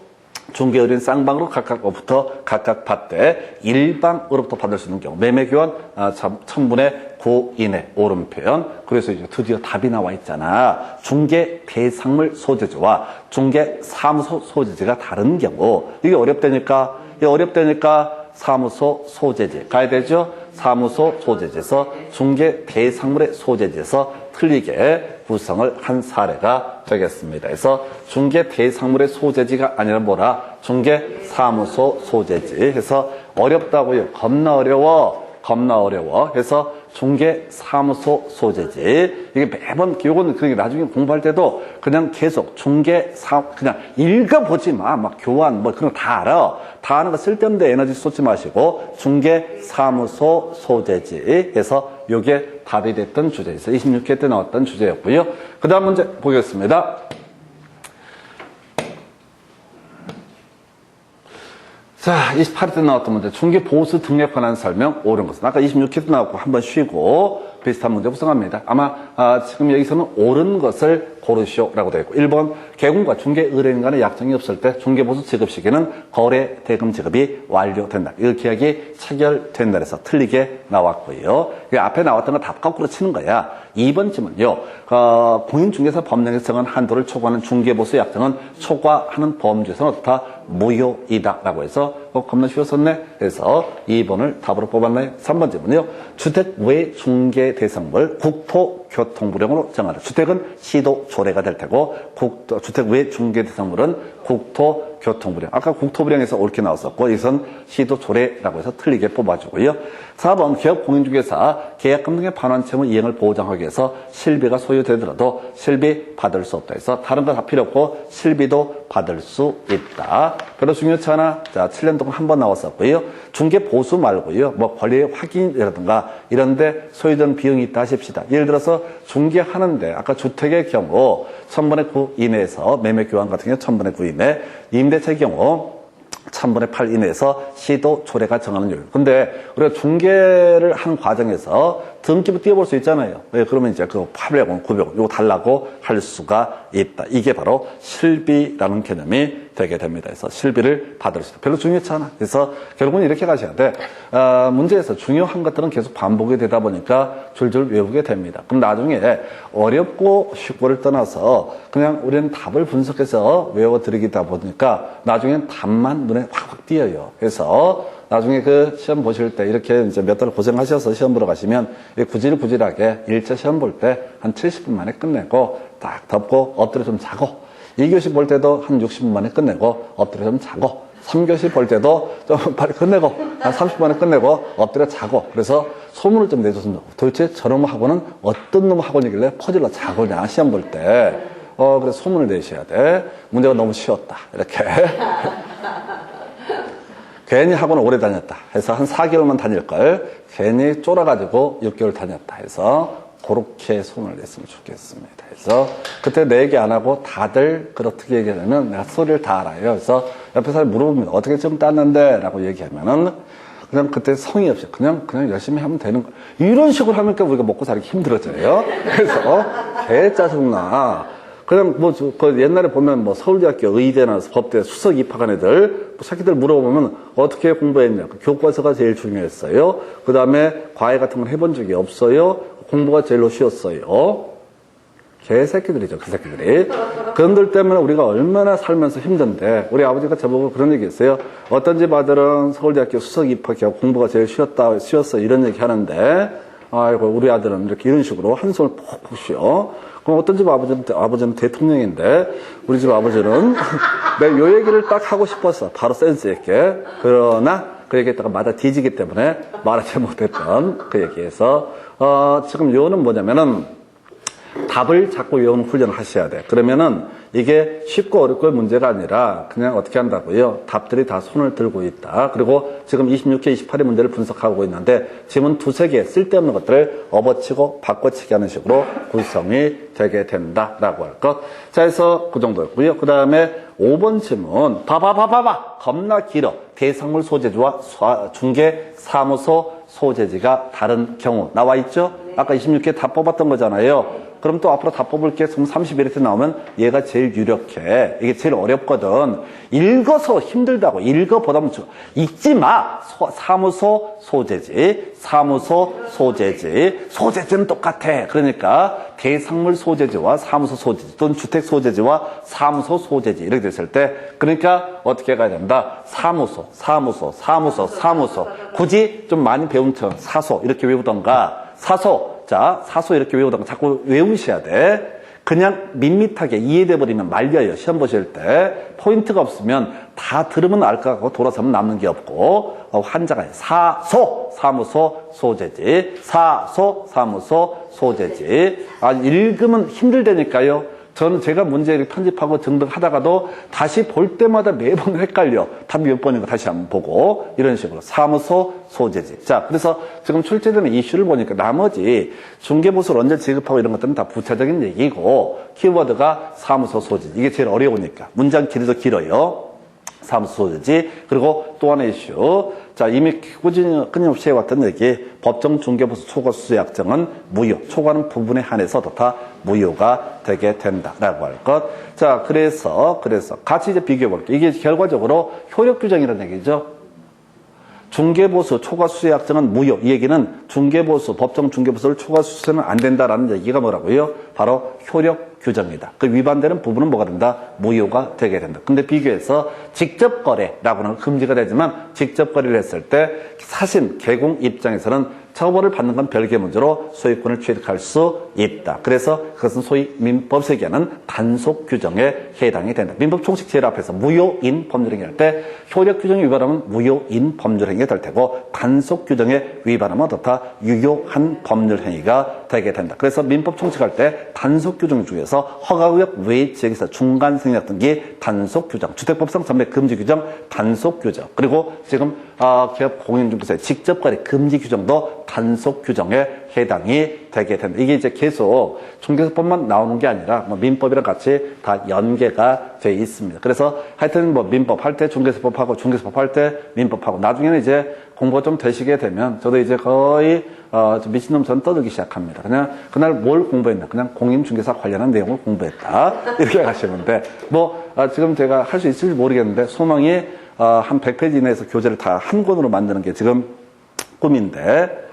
중개의뢰인 쌍방으로 각각으로부터 각각 받되 일방으로부터 받을 수 있는 경우 매매교환 1000분의 9 이내 오른편. 그래서 이제 드디어 답이 나와 있잖아. 중개 대상물 소재지와 중개 사무소 소재지가 다른 경우 이게 어렵다니까 사무소 소재지 가야 되죠. 사무소 소재지에서 중개 대상물의 소재지에서 틀리게 구성을 한 사례가 되겠습니다. 그래서 중개 대상물의 소재지가 아니라 뭐라? 중개 사무소 소재지 해서 어렵다고요. 겁나 어려워 해서 중개 사무소 소재지. 이게 매번 요거는 그러니까 나중에 공부할 때도 그냥 계속 그냥 읽어보지 마. 막 교환 뭐 그런 거 다 알아. 다 아는 거 쓸데없는데 에너지 쏟지 마시고 중개 사무소 소재지 해서 요게 답이 됐던 주제에서 26회 때 나왔던 주제였고요. 그 다음 문제 보겠습니다. 자, 28회 때 나왔던 문제. 중개보수 등에 관한 설명 옳은 것은. 아까 26회 때 나왔고 한번 쉬고 비슷한 문제 구성합니다. 아마 지금 여기서는 옳은 것을 고르시오라고 되어 있고 1번 개공과 중개의뢰인 간의 약정이 없을 때 중개보수 지급 시기는 거래대금 지급이 완료된다. 이 계약이 체결된다 해서 틀리게 나왔고요. 앞에 나왔던 거 답 거꾸로 치는 거야. 2번 질문요. 공인중개사 법령에서 정한 한도를 초과하는 중개보수 약정은 초과하는 범주에서는 어떻다? 무효이다 라고 해서 겁나 쉬웠었네. 그래서 2번을 답으로 뽑았나요? 3번 질문요. 주택 외 중개 대상물 국토교통부령으로 정하다. 주택은 시도 조례가 될 테고 주택 외 중개 대상물은 국토교통부령. 아까 국토부령에서 옳게 나왔었고 여기선 시도 조례라고 해서 틀리게 뽑아주고요. 4번 기업 공인중개사 계약금 등의 반환 채무 이행을 보장하기 위해서 실비가 소유되더라도 실비 받을 수 없다 해서 다른 거 다 필요 없고 실비도 받을 수 있다. 별로 중요치 않아. 자, 7년 동안 한 번 나왔었고요. 중개 보수 말고요. 뭐 권리 확인이라든가 이런데 소요되는 비용이 있다 하십시다. 예를 들어서 중개하는데 아까 주택의 경우 1000분의 9 이내에서 매매 교환 같은 경우 1000분의 9 이내, 임대차의 경우 1000분의 8 이내에서 시도 조례가 정하는 요율. 근데 우리가 중개를 하는 과정에서 등기부 띄워볼 수 있잖아요. 네, 그러면 이제 그 800원, 900원 요거 달라고 할 수가 있다. 이게 바로 실비라는 개념이 되게 됩니다. 그래서 실비를 받을 수 있다. 별로 중요치 않아. 그래서 결국은 이렇게 가셔야 돼. 문제에서 중요한 것들은 계속 반복이 되다 보니까 줄줄 외우게 됩니다. 그럼 나중에 어렵고 쉽고를 떠나서 그냥 우리는 답을 분석해서 외워드리다 보니까 나중엔 답만 눈에 확확 띄어요. 그래서 나중에 그 시험 보실 때 이렇게 이제 몇 달 고생하셔서 시험 보러 가시면 구질구질하게 1차 시험 볼 때 한 70분 만에 끝내고 딱 덮고 엎드려 좀 자고 2교시 볼 때도 한 60분 만에 끝내고 엎드려 좀 자고 3교시 볼 때도 좀 빨리 끝내고 한 30분 만에 끝내고 엎드려 자고 그래서 소문을 좀 내줬습니다. 도대체 저런 학원은 어떤 놈 학원이길래 퍼질러 자고냐 시험 볼 때 그래서 소문을 내셔야 돼. 문제가 너무 쉬웠다 이렇게 괜히 학원을 오래 다녔다 해서 한 4개월만 다닐걸 괜히 쫄아가지고 6개월 다녔다 해서 그렇게 소문을 냈으면 좋겠습니다. 그래서 그때 내 얘기 안 하고 다들 그렇게 얘기하면 내가 소리를 다 알아요. 그래서 옆에 사람이 물어봅니다. 어떻게 좀 땄는데? 라고 얘기하면은 그냥 그때 성의 없이 그냥 열심히 하면 되는 거. 이런 식으로 하니까 우리가 먹고 살기 힘들어져요. 그래서 개 짜증나. 그냥 그 옛날에 보면 서울대학교 의대나 법대 수석 입학한 애들, 새끼들 물어보면 어떻게 공부했냐. 교과서가 제일 중요했어요. 그 다음에 과외 같은 건 해본 적이 없어요. 공부가 제일로 쉬웠어요. 개새끼들이죠, 그 새끼들이. 그놈들 때문에 우리가 얼마나 살면서 힘든데, 우리 아버지가 저보고 그런 얘기 했어요. 어떤 집 아들은 서울대학교 수석 입학하고 공부가 제일 쉬웠어, 이런 얘기 하는데, 아이고, 우리 아들은 이렇게 이런 식으로 한숨을 푹푹 쉬어. 그럼 어떤 집 아버지는 대통령인데, 우리 집 아버지는, 내가 요 얘기를 딱 하고 싶었어. 바로 센스 있게. 그러나, 그 얘기했다가 마다 뒤지기 때문에 말하지 못했던 그 얘기에서, 지금 요는 뭐냐면은, 답을 자꾸 외우는 훈련을 하셔야 돼. 그러면은 이게 쉽고 어렵고의 문제가 아니라 그냥 어떻게 한다고요? 답들이 다 손을 들고 있다. 그리고 지금 26회, 28회 문제를 분석하고 있는데 지문 두세 개 쓸데없는 것들을 업어치고 바꿔치기 하는 식으로 구성이 되게 된다라고 할 것. 자, 해서 그 정도였고요. 그 다음에 5번 질문. 봐봐. 겁나 길어. 대상물 소재지와 중개 사무소 소재지가 다른 경우 나와 있죠? 아까 26회 다 뽑았던 거잖아요. 그럼 또 앞으로 다 뽑을게. 31회 나오면 얘가 제일 유력해. 이게 제일 어렵거든. 읽어서 힘들다고. 읽어보다면 읽지 마. 사무소 소재지. 사무소 소재지. 소재지는 똑같아. 그러니까 대상물 소재지와 사무소 소재지 또는 주택 소재지와 사무소 소재지 이렇게 됐을 때 그러니까 어떻게 가야 된다? 사무소. 굳이 좀 많이 배운 척 사소 이렇게 외우던가 사소. 자, 사소 이렇게 외우다가 자꾸 외우셔야 돼. 그냥 밋밋하게 이해돼 버리면 말려요. 시험 보실 때. 포인트가 없으면 다 들으면 알 것 같고 돌아서면 남는 게 없고 한자가 사소, 사무소, 소재지. 사소, 사무소, 소재지. 읽으면 힘들다니까요. 저는 제가 문제를 편집하고 등등하다가도 다시 볼 때마다 매번 헷갈려. 답이 몇 번인가 다시 한번 보고 이런 식으로 사무소 소재지. 자, 그래서 지금 출제되는 이슈를 보니까 나머지 중개보수를 언제 지급하고 이런 것들은 다 부차적인 얘기고 키워드가 사무소 소재지. 이게 제일 어려우니까. 문장 길이도 길어요. 사무소 소재지. 그리고 또 하나의 이슈. 자, 이미 끊임없이 해왔던 얘기. 법정 중개보수 초과 수수 약정은 무효. 초과는 부분에 한해서 다 무효가 되게 된다라고 할 것. 자, 그래서 같이 이제 비교해 볼게요. 이게 결과적으로 효력 규정이라는 얘기죠. 중개보수 초과 수수 약정은 무효. 이 얘기는 중개보수, 법정 중개보수를 초과 수수는 안 된다라는 얘기가 뭐라고요? 바로 효력 규정이다. 그 위반되는 부분은 뭐가 된다? 무효가 되게 된다. 근데 비교해서 직접 거래라고 하는 건 금지가 되지만 직접 거래를 했을 때 사신, 개공 입장에서는 처벌을 받는 건 별개의 문제로 소유권을 취득할 수 있다. 그래서 그것은 소위 민법에서 얘기하는 단속 규정에 해당이 된다. 민법 총칙 제일 앞에서 무효인 법률행위 할 때 효력 규정에 위반하면 무효인 법률행위가 될 테고 단속 규정에 위반하면 어떻다? 유효한 법률행위가 되게 된다. 그래서 민법 총칙할 때 단속 규정 중에서 허가구역 외 지역에서 중간 생략 등기 단속 규정, 주택법상 전매 금지 규정 단속 규정, 그리고 지금 기업 공인중개사의 직접 거래 금지 규정도 단속 규정에 해당이 되게 된다. 이게 이제 계속 중개사법만 나오는 게 아니라 민법이랑 같이 다 연계가 돼 있습니다. 그래서 하여튼 민법 할 때 중개사법하고 중개사법 할 때 민법하고 나중에는 이제 공부가 좀 되시게 되면 저도 이제 거의 미친놈처럼 떠들기 시작합니다. 그냥 그날 뭘 공부했나? 그냥 공인중개사 관련한 내용을 공부했다. 이렇게 가시면 돼. 지금 제가 할 수 있을지 모르겠는데 소망이 한 100페이지 이내에서 교재를 다 한 권으로 만드는 게 지금 꿈인데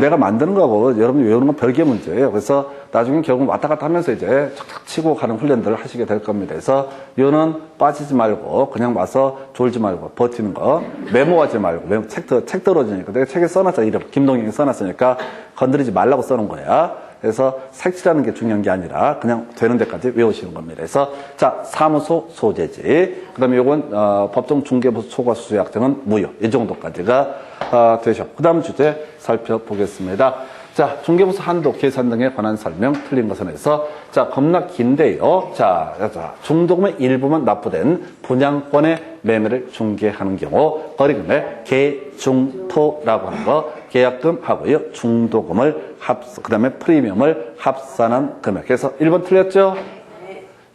내가 만드는 거하고 여러분이 외우는 건 별개 문제예요. 그래서 나중에 결국 왔다 갔다 하면서 이제 척척 치고 가는 훈련들을 하시게 될 겁니다. 그래서 요는 빠지지 말고 그냥 와서 졸지 말고 버티는 거 메모하지 말고 책 떨어지니까 내가 책에 써놨잖아. 이름 김동영이 써놨으니까 건드리지 말라고 써놓은 거야. 그래서 색칠하는 게 중요한 게 아니라 그냥 되는 데까지 외우시는 겁니다. 그래서 자, 사무소 소재지. 그 다음에 요건 법정 중개보수 초과 수수 약정은 무효. 이 정도까지가 되셨고 그 다음 주제 살펴보겠습니다. 자, 중개보수 한도 계산 등에 관한 설명 틀린 것은 해서 자, 겁나 긴데요. 자, 중도금의 일부만 납부된 분양권의 매매를 중개하는 경우 거래금액 계중토라고 하는 거 계약금 하고요. 중도금을 그 다음에 프리미엄을 합산한 금액. 그래서 1번 틀렸죠?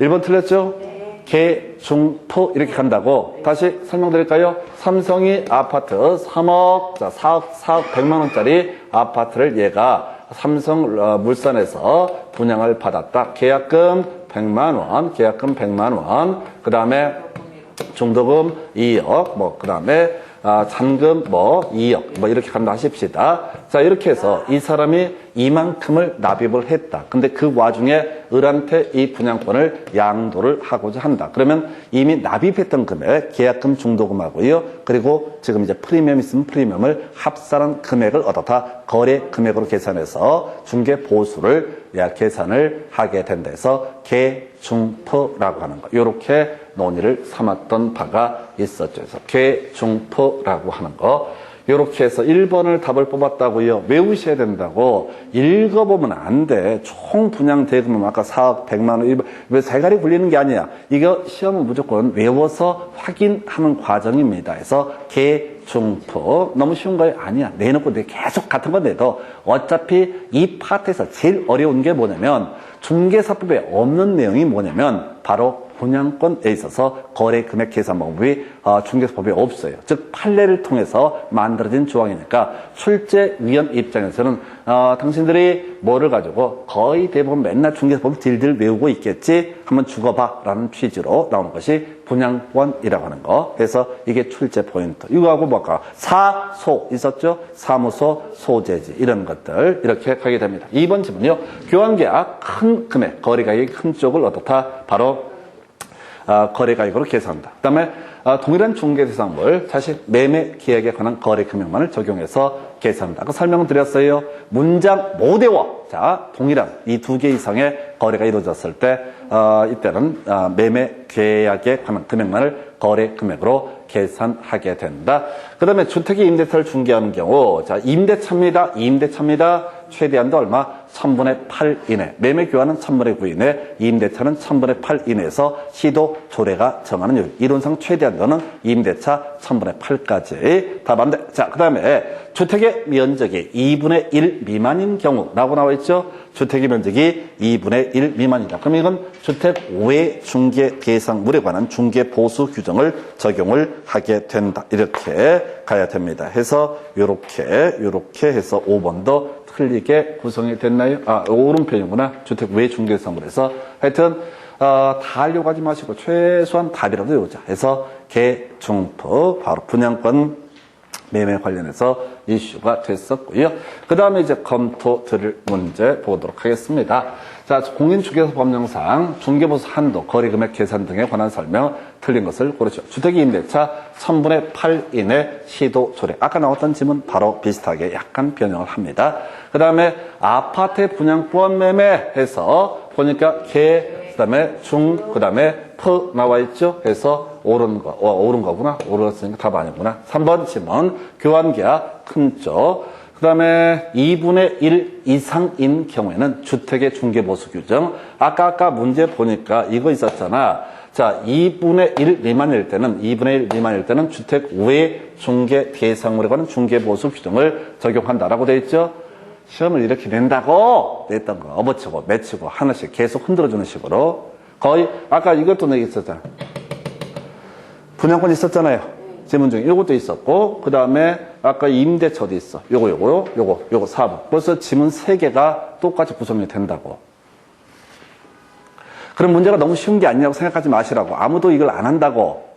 1번 틀렸죠? 계중토 이렇게 간다고. 다시 설명드릴까요? 삼성이 아파트 3억, 자, 4억 100만 원짜리 아파트를 얘가 삼성 물산에서 분양을 받았다. 계약금 100만 원, 계약금 100만 원. 그 다음에 중도금 2억, 그 다음에 잔금 뭐 2억 뭐 이렇게 간다 하십시다. 자, 이렇게 해서 이 사람이 이만큼을 납입을 했다. 근데 그 와중에 을한테 이 분양권을 양도를 하고자 한다. 그러면 이미 납입했던 금액, 계약금 중도금하고요. 그리고 지금 이제 프리미엄 있으면 프리미엄을 합산한 금액을 얻어다 거래 금액으로 계산해서 중개 보수를 계산을 하게 된다 해서 계중포라고 하는 거. 이렇게 논의를 삼았던 바가 있었죠. 그래서 계중포라고 하는 거. 이렇게 해서 1번을 답을 뽑았다고요. 외우셔야 된다고. 읽어보면 안 돼. 총 분양 대금은 아까 4억 100만 원. 왜 대가리 굴리는 게 아니야. 이거 시험은 무조건 외워서 확인하는 과정입니다. 그래서 계중포. 너무 쉬운 거 아니야. 내놓고 계속 같은 거 내도 어차피 이 파트에서 제일 어려운 게 뭐냐면 중개사법에 없는 내용이 뭐냐면 바로 분양권에 있어서 거래 금액 계산 방법이 중개사법에 없어요. 즉 판례를 통해서 만들어진 조항이니까 출제위원 입장에서는 당신들이 뭐를 가지고 거의 대부분 맨날 중개사법 딜딜 외우고 있겠지 한번 죽어봐라는 취지로 나오는 것이 분양권이라고 하는 거. 그래서 이게 출제 포인트. 이거하고 뭐 아까 사소 있었죠? 사무소, 소재지 이런 것들 이렇게 가게 됩니다. 2번 질문은요. 교환계약 큰 금액, 거래가액이 큰 쪽을 어떻다? 바로 거래가액으로 계산한다. 그 다음에 동일한 중개대상물, 사실 매매 계약에 관한 거래 금액만을 적용해서 계산한다. 아까 설명을 드렸어요. 문장 못 외워. 자, 동일한 이 두 개 이상의 거래가 이루어졌을 때 이때는 매매 계약에 관한 금액만을 거래 금액으로 계산하게 된다. 그 다음에 주택의 임대차를 중개하는 경우, 자, 임대차입니다. 최대한도 얼마? 1000분의 8 이내. 매매 교환은 1000분의 9 이내. 임대차는 1000분의 8 이내에서 시도 조례가 정하는 요율. 이론상 최대한도는 임대차 1000분의 8까지. 답 안 돼. 자, 그 다음에 주택의 면적이 2분의 1 미만인 경우라고 나와 있죠. 주택의 면적이 2분의 1 미만이다. 그럼 이건 주택 외 중개 대상물에 관한 중개 보수 규정을 적용을 하게 된다. 이렇게 가야 됩니다. 해서 요렇게 해서 5번도 틀리게 구성이 됐나요? 오른편이구나. 주택 외 중개 대상물에서 하여튼 다 하려고 하지 마시고 최소한 답이라도 외우자. 해서 계중포 바로 분양권 매매 관련해서 이슈가 됐었고요. 그 다음에 이제 검토 드릴 문제 보도록 하겠습니다. 자, 공인중개사법령상 중개보수 한도, 거래금액 계산 등에 관한 설명 틀린 것을 고르시오. 주택이 임대차 1000분의 8 이내 시도 조례. 아까 나왔던 질문 바로 비슷하게 약간 변형을 합니다. 그 다음에 아파트 분양권 매매해서 보니까 그 다음에 그 다음에 나와 있죠. 그래서 옳은 거구나. 옳았으니까 답 아니구나. 3번 질문. 교환계약 큰 쪽. 그 다음에 2분의 1 이상인 경우에는 주택의 중개보수 규정. 아까 문제 보니까 이거 있었잖아. 자, 2분의 1 미만일 때는 주택 외 중개 대상물에 관한 중개보수 규정을 적용한다라고 되어 있죠. 시험을 이렇게 낸다고 냈던 거. 업어치고, 매치고, 하나씩 계속 흔들어주는 식으로. 거의, 아까 이것도 내기 있었잖아. 분양권 있었잖아요. 질문 중에 이것도 있었고, 그 다음에 아까 임대차도 있어. 요거 4번. 벌써 지문 3개가 똑같이 구성이 된다고. 그럼 문제가 너무 쉬운 게 아니냐고 생각하지 마시라고. 아무도 이걸 안 한다고.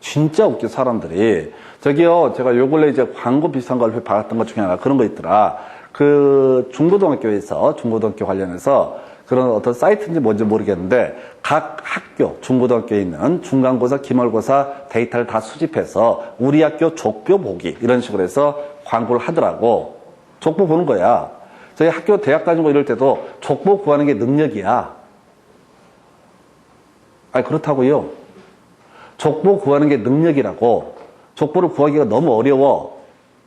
진짜 웃겨, 사람들이. 저기요, 제가 요 근래 이제 광고 비슷한 걸 받았던 것 중에 하나 그런 거 있더라. 그 중고등학교에서, 중고등학교 관련해서 그런 어떤 사이트인지 뭔지 모르겠는데 각 학교, 중고등학교에 있는 중간고사, 기말고사 데이터를 다 수집해서 우리 학교 족보 보기 이런 식으로 해서 광고를 하더라고. 족보 보는 거야. 저희 학교 대학 다니고 이럴 때도 족보 구하는 게 능력이야. 아니 그렇다고요. 족보 구하는 게 능력이라고. 족보를 구하기가 너무 어려워.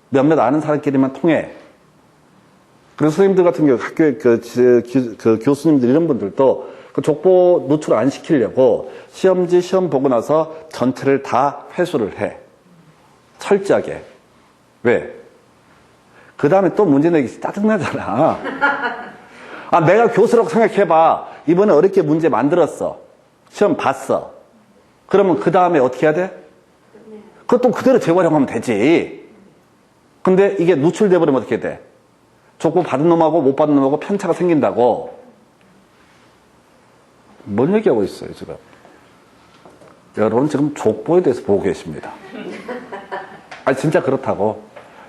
몇몇 아는 사람끼리만 통해. 그래서 선생님들 같은 경우 학교에 그 교수님들 이런 분들도 그 족보 노출 안 시키려고 시험지 시험 보고 나서 전체를 다 회수를 해. 철저하게. 왜? 그 다음에 또 문제 내기 짜증나잖아. 내가 교수라고 생각해봐. 이번에 어렵게 문제 만들었어. 시험 봤어. 그러면 그 다음에 어떻게 해야 돼? 그것도 그대로 재활용하면 되지. 근데 이게 노출돼 버리면 어떻게 돼? 족보 받은 놈하고 못 받은 놈하고 편차가 생긴다고. 뭔 얘기하고 있어요, 지금? 여러분 지금 족보에 대해서 보고 계십니다. 아, 진짜 그렇다고.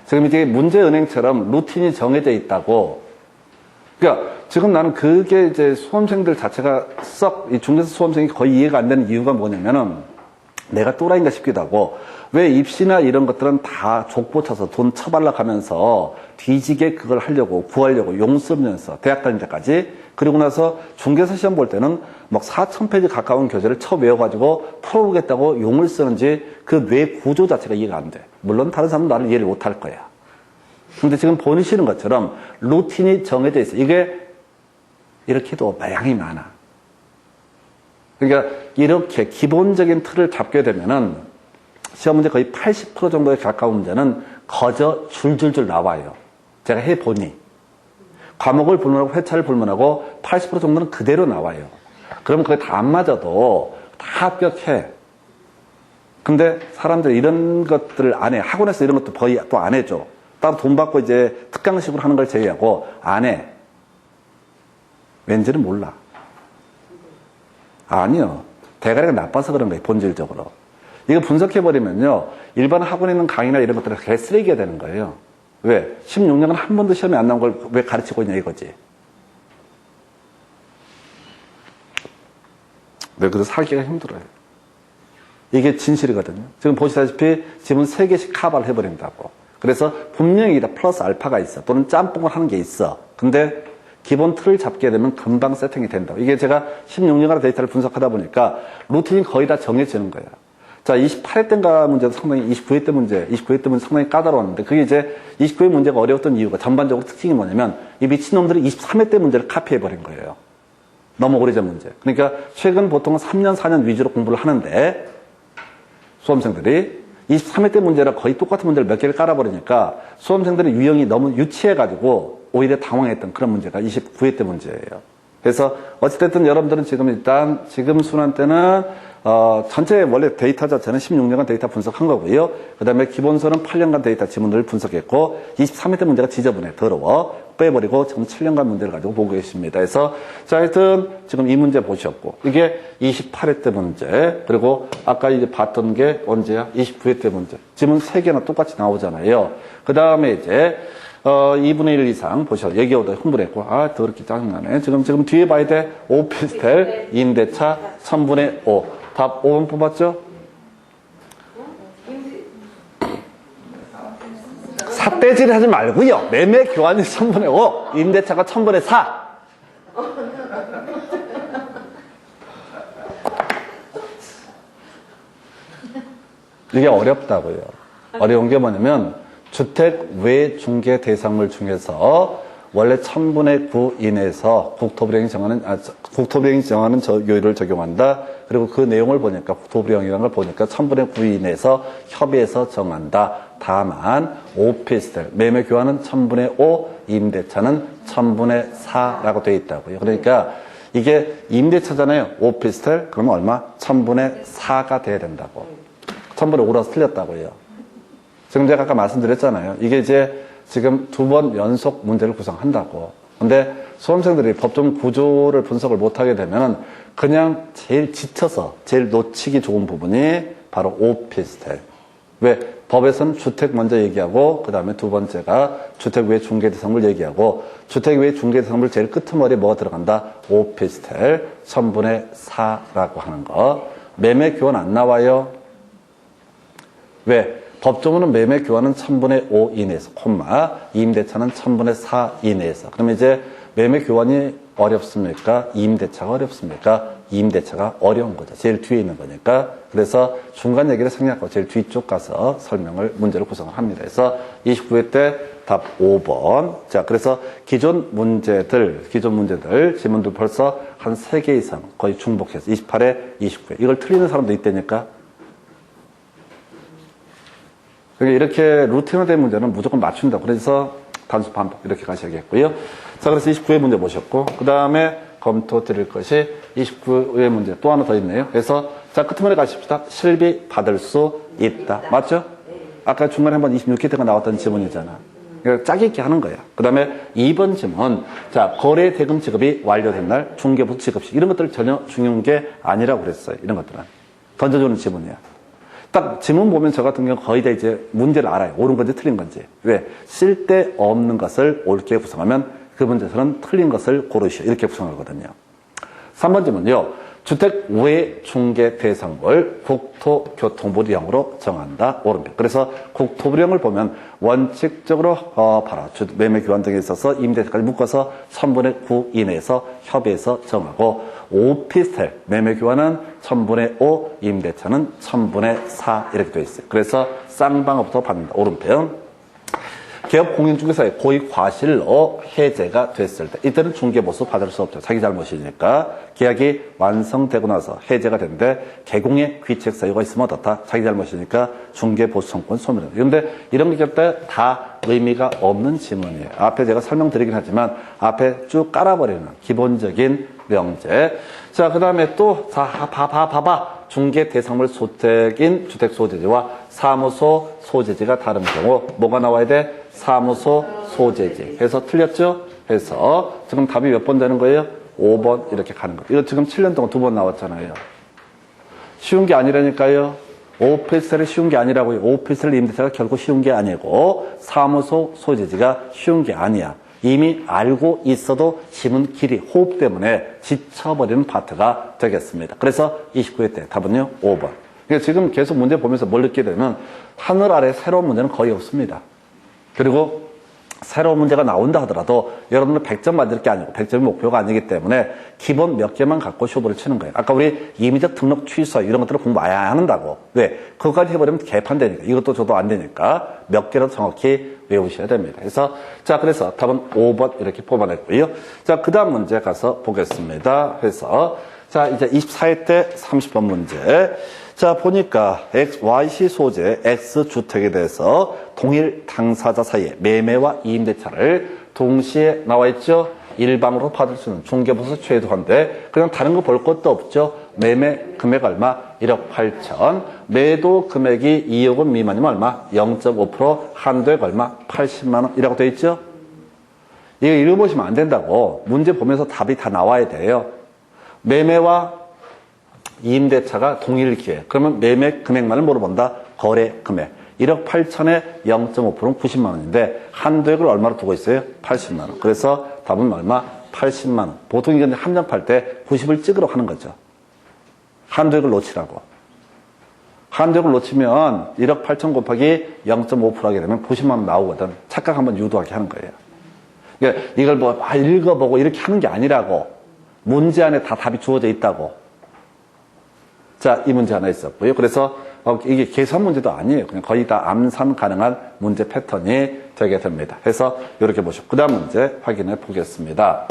지금 이제 문제은행처럼 루틴이 정해져 있다고. 그러니까 지금 나는 그게 이제 수험생들 자체가 이 중개사 수험생이 거의 이해가 안 되는 이유가 뭐냐면은 내가 또라이인가 싶기도 하고 왜 입시나 이런 것들은 다 족보 쳐서 돈 처발라 가면서 뒤지게 그걸 하려고 구하려고 용 쓰면서 대학 다닐 때까지 그리고 나서 중개사 시험 볼 때는 막 4,000페이지 가까운 교재를 쳐 외워가지고 풀어보겠다고 용을 쓰는지 그 뇌 구조 자체가 이해가 안 돼. 물론 다른 사람은 나를 이해를 못 할 거야. 근데 지금 보시는 것처럼 루틴이 정해져 있어. 이게 이렇게도 양이 많아. 그러니까 이렇게 기본적인 틀을 잡게 되면은 시험 문제 거의 80% 정도에 가까운 문제는 거저 줄줄줄 나와요. 제가 해보니. 과목을 불문하고 회차를 불문하고 80% 정도는 그대로 나와요. 그럼 그게 다 안 맞아도 다 합격해. 근데 사람들이 이런 것들을 안 해. 학원에서 이런 것도 거의 또 안 해줘. 따로 돈 받고 이제 특강식으로 하는 걸 제외하고 안 해. 왠지는 몰라. 아니요. 대가리가 나빠서 그런 거예요. 본질적으로. 이거 분석해버리면요. 일반 학원에 있는 강의나 이런 것들은 개쓰레기가 되는 거예요. 왜? 16년간 한 번도 시험에 안 나온 걸 왜 가르치고 있냐 이거지. 네, 그래서 살기가 힘들어요. 이게 진실이거든요. 지금 보시다시피 지금 3개씩 카바를 해버린다고. 그래서 분명히 다 플러스 알파가 있어. 또는 짬뽕을 하는 게 있어. 근데 기본 틀을 잡게 되면 금방 세팅이 된다고. 이게 제가 16년간의 데이터를 분석하다 보니까 루틴이 거의 다 정해지는 거야. 자, 28회 때인가 문제도 상당히 29회 때 문제 상당히 까다로웠는데 그게 이제 29회 문제가 어려웠던 이유가 전반적으로 특징이 뭐냐면 이 미친놈들이 23회 때 문제를 카피해버린 거예요. 너무 오래전 문제. 그러니까 최근 보통은 3년, 4년 위주로 공부를 하는데 수험생들이 23회 때 문제라 거의 똑같은 문제를 몇 개를 깔아버리니까 수험생들의 유형이 너무 유치해가지고 오히려 당황했던 그런 문제가 29회 때 문제예요. 그래서 어찌됐든 여러분들은 지금 일단 지금 순환 때는 전체 원래 데이터 자체는 16년간 데이터 분석한 거고요. 그 다음에 기본서는 8년간 데이터 지문들을 분석했고 23회 때 문제가 지저분해, 더러워. 빼버리고 지금 7년간 문제를 가지고 보고 계십니다. 그래서 자, 하여튼 지금 이 문제 보셨고 이게 28회 때 문제 그리고 아까 이제 봤던 게 언제야? 29회 때 문제. 지문 3개나 똑같이 나오잖아요. 그 다음에 이제 2분의 1 이상 보셔. 얘기하다 흥분했고 더럽게 짜증나네. 지금 뒤에 봐야 돼. 오피스텔, 임대차, 1000분의 5. 답 5번 뽑았죠? 삿대질 하지 말고요. 매매 교환이 1000분의 5, 임대차가 1000분의 4. 이게 어렵다고요. 어려운 게 뭐냐면 주택 외 중개 대상물 중에서 원래 1000분의 9 이내에서 국토부령이 정하는 요율을 적용한다. 그리고 그 내용을 보니까 국토부령이라는 걸 보니까 1000분의 9 이내에서 협의해서 정한다. 다만 오피스텔 매매 교환은 1000분의 5, 임대차는 1000분의 4라고 되어 있다고요. 그러니까 이게 임대차잖아요. 오피스텔 그러면 얼마? 1000분의 4가 돼야 된다고. 1000분의 5라서 틀렸다고요. 지금 제가 아까 말씀드렸잖아요. 이게 이제 지금 2번 연속 문제를 구성한다고. 근데 수험생들이 법정 구조를 분석을 못하게 되면 그냥 제일 지쳐서 제일 놓치기 좋은 부분이 바로 오피스텔. 왜? 법에서는 주택 먼저 얘기하고 그 다음에 두 번째가 주택 외 중개대상물 얘기하고 주택 외 중개대상물 제일 끄트머리에 뭐가 들어간다? 오피스텔 1000분의 4라고 하는 거. 매매 교환 안 나와요. 왜? 법정으로는 매매 교환은 1000분의 5 이내에서, 콤마, 임대차는 1000분의 4 이내에서. 그럼 이제 매매 교환이 어렵습니까? 임대차가 어렵습니까? 임대차가 어려운 거죠. 제일 뒤에 있는 거니까. 그래서 중간 얘기를 생략하고 제일 뒤쪽 가서 문제를 구성을 합니다. 그래서 29회 때 답 5번. 자, 그래서 기존 문제들, 지문들 벌써 한 3개 이상 거의 중복해서 28회, 29회. 이걸 틀리는 사람도 있다니까. 이렇게 루틴화된 문제는 무조건 맞춘다. 그래서 단수 반복 이렇게 가셔야겠고요. 자, 그래서 29회 문제 보셨고 그 다음에 검토 드릴 것이 29회 문제 또 하나 더 있네요. 그래서 자, 끝머리 가십시다. 실비 받을 수 있다. 맞죠? 아까 중간에 한번 26회 때가 나왔던 지문이잖아. 그러니까 짝이 있게 하는 거야. 그 다음에 2번 지문. 자, 거래 대금 지급이 완료된 날 중개부 지급시. 이런 것들 전혀 중요한 게 아니라고 그랬어요. 이런 것들은. 던져주는 지문이야. 딱 지문 보면 저 같은 경우 거의 다 이제 문제를 알아요. 옳은 건지 틀린 건지. 왜? 쓸데없는 것을 옳게 구성하면 그 문제에서는 틀린 것을 고르시오. 이렇게 구성하거든요. 3번지문요. 주택 외 중개 대상을 국토교통부령으로 정한다. 오른편. 그래서 국토부령을 보면 원칙적으로 바로 매매 교환 등에 있어서 임대차까지 묶어서 1000분의 9 이내에서 협의해서 정하고 오피스텔 매매 교환은 1000분의 5, 임대차는 1000분의 4 이렇게 되어 있어요. 그래서 쌍방업부터 받는다. 오른편. 개업 공인중개사의 고의 과실로 해제가 됐을 때 이때는 중개보수 받을 수 없죠. 자기 잘못이니까. 계약이 완성되고 나서 해제가 되는데 개공의 귀책 사유가 있으면 어떻다? 자기 잘못이니까 중개보수 청구권 소멸합니다. 그런데 이런 게 다 의미가 없는 지문이에요. 앞에 제가 설명드리긴 하지만 앞에 쭉 깔아버리는 기본적인 명제. 자, 그 다음에 또 봐봐. 중개 대상물 소택인 주택 소재지와 사무소 소재지가 다른 경우 뭐가 나와야 돼? 사무소 소재지. 해서 틀렸죠? 해서 지금 답이 몇 번 되는 거예요? 5번 이렇게 가는 거예요. 이거 지금 7년 동안 2번 나왔잖아요. 쉬운 게 아니라니까요. 오피스텔이 쉬운 게 아니라고요. 오피스텔 임대차가 결코 쉬운 게 아니고 사무소 소재지가 쉬운 게 아니야. 이미 알고 있어도 지문 길이, 호흡 때문에 지쳐버리는 파트가 되겠습니다. 그래서 29회 때 답은요, 5번. 그러니까 지금 계속 문제 보면서 뭘 느끼게 되면 하늘 아래 새로운 문제는 거의 없습니다. 그리고 새로운 문제가 나온다 하더라도 여러분들 100점 만들 게 아니고 100점이 목표가 아니기 때문에 기본 몇 개만 갖고 쇼부를 치는 거예요. 아까 우리 임의적 등록 취소 이런 것들을 공부 아예 안 한다고. 왜? 그거까지 해버리면 개판되니까. 이것도 저도 안 되니까 몇 개로 정확히 외우셔야 됩니다. 그래서 답은 5번 이렇게 뽑아냈고요. 자, 그 다음 문제 가서 보겠습니다. 자, 이제 24회 때 30번 문제. 자, 보니까 YC 소재 X주택에 대해서 동일 당사자 사이에 매매와 임대차를 동시에 나와 있죠. 일방으로 받을 수 있는 중개보수 최소한데 그냥 다른 거 볼 것도 없죠. 매매 금액 얼마? 1억 8천. 매도 금액이 2억 원 미만이면 얼마? 0.5%. 한도액 얼마? 80만 원. 이라고 되어 있죠. 이거 읽어보시면 안 된다고. 문제 보면서 답이 다 나와야 돼요. 매매와 임대차가 동일 기회. 그러면 매매 금액만을 물어본다. 거래 금액. 1억 8천에 0.5%는 90만 원인데 한도액을 얼마로 두고 있어요? 80만 원. 그래서 답은 얼마? 80만 원. 보통 이건 함정 팔 때 90을 찍으러 하는 거죠. 한도액을 놓치라고. 한도액을 놓치면 1억 8천 곱하기 0.5% 하게 되면 90만 원 나오거든. 착각 한번 유도하게 하는 거예요. 그러니까 이걸 읽어보고 이렇게 하는 게 아니라고. 문제 안에 다 답이 주어져 있다고. 자, 이 문제 하나 있었고요. 그래서 이게 계산 문제도 아니에요. 그냥 거의 다 암산 가능한 문제 패턴이 되게 됩니다. 해서 이렇게 보시고 그 다음 문제 확인해 보겠습니다.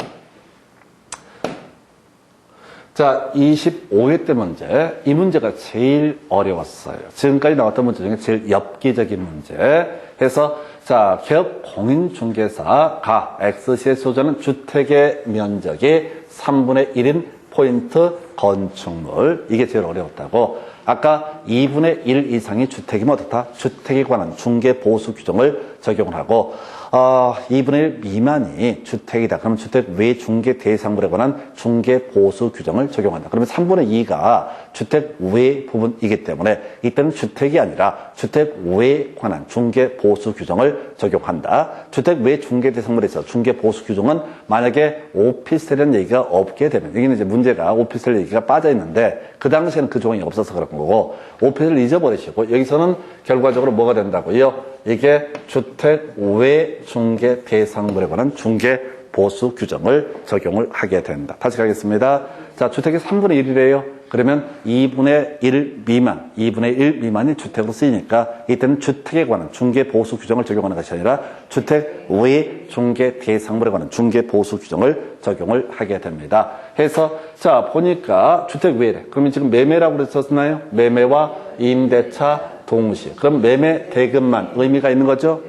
자, 25회 때 문제. 이 문제가 제일 어려웠어요. 지금까지 나왔던 문제 중에 제일 엽기적인 문제. 해서 자, 개업 공인중개사가 X시의 소재는 주택의 면적이 3분의 1인 포인트 건축물. 이게 제일 어려웠다고. 아까 2분의 1 이상이 주택이면 어떻다? 주택에 관한 중개보수 규정을 적용을 하고 2분의 1 미만이 주택이다. 그러면 주택 외 중개 대상물에 관한 중개보수 규정을 적용한다. 그러면 3분의 2가 주택 외 부분이기 때문에 이때는 주택이 아니라 주택 외에 관한 중개보수 규정을 적용한다. 주택 외 중개 대상물에 있어 중개보수 규정은 만약에 오피스텔이라는 얘기가 없게 되면 여기는 이제 문제가 오피스텔 얘기가 빠져 있는데 그 당시에는 그 조항이 없어서 그런 거고 오피스텔을 잊어버리시고 여기서는 결과적으로 뭐가 된다고요? 이게 주택 외 중개 대상물에 관한 중개 보수 규정을 적용을 하게 된다. 다시 가겠습니다. 자, 주택이 3분의 1이래요. 그러면 2분의 1 미만, 2분의 1 미만이 주택으로 쓰이니까 이때는 주택에 관한 중개 보수 규정을 적용하는 것이 아니라 주택 외 중개 대상물에 관한 중개 보수 규정을 적용을 하게 됩니다. 해서 자, 보니까 주택 외래. 그러면 지금 매매라고 그랬었나요? 매매와 임대차 동시. 그럼 매매 대금만 의미가 있는 거죠?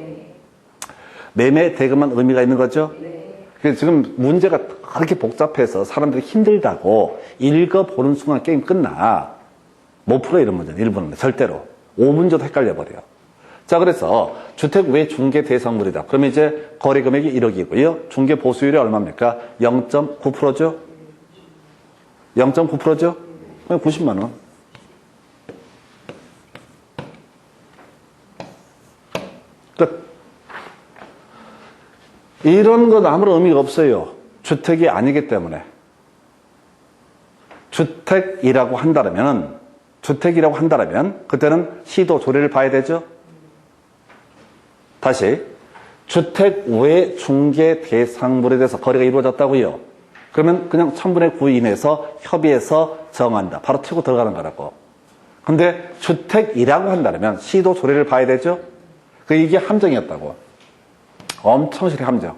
매매 대금만 의미가 있는 거죠? 그래서 지금 문제가 그렇게 복잡해서 사람들이 힘들다고 읽어보는 순간 게임 끝나. 못 풀어 이런 문제는 1분은 절대로. 5분 줘도 헷갈려버려요. 자, 그래서 주택 외 중개 대상물이다. 그러면 이제 거래 금액이 1억이고요. 중개 보수율이 얼마입니까? 0.9%죠? 0.9%죠? 그럼 90만 원. 이런 건 아무런 의미가 없어요. 주택이 아니기 때문에. 주택이라고 한다면 그때는 시도 조례를 봐야 되죠. 다시 주택 외 중개 대상물에 대해서 거래가 이루어졌다고요. 그러면 그냥 1000분의 9 이내에서 협의해서 정한다. 바로 치고 들어가는 거라고. 근데 주택이라고 한다면 시도 조례를 봐야 되죠. 이게 함정이었다고. 엄청 실히 함정.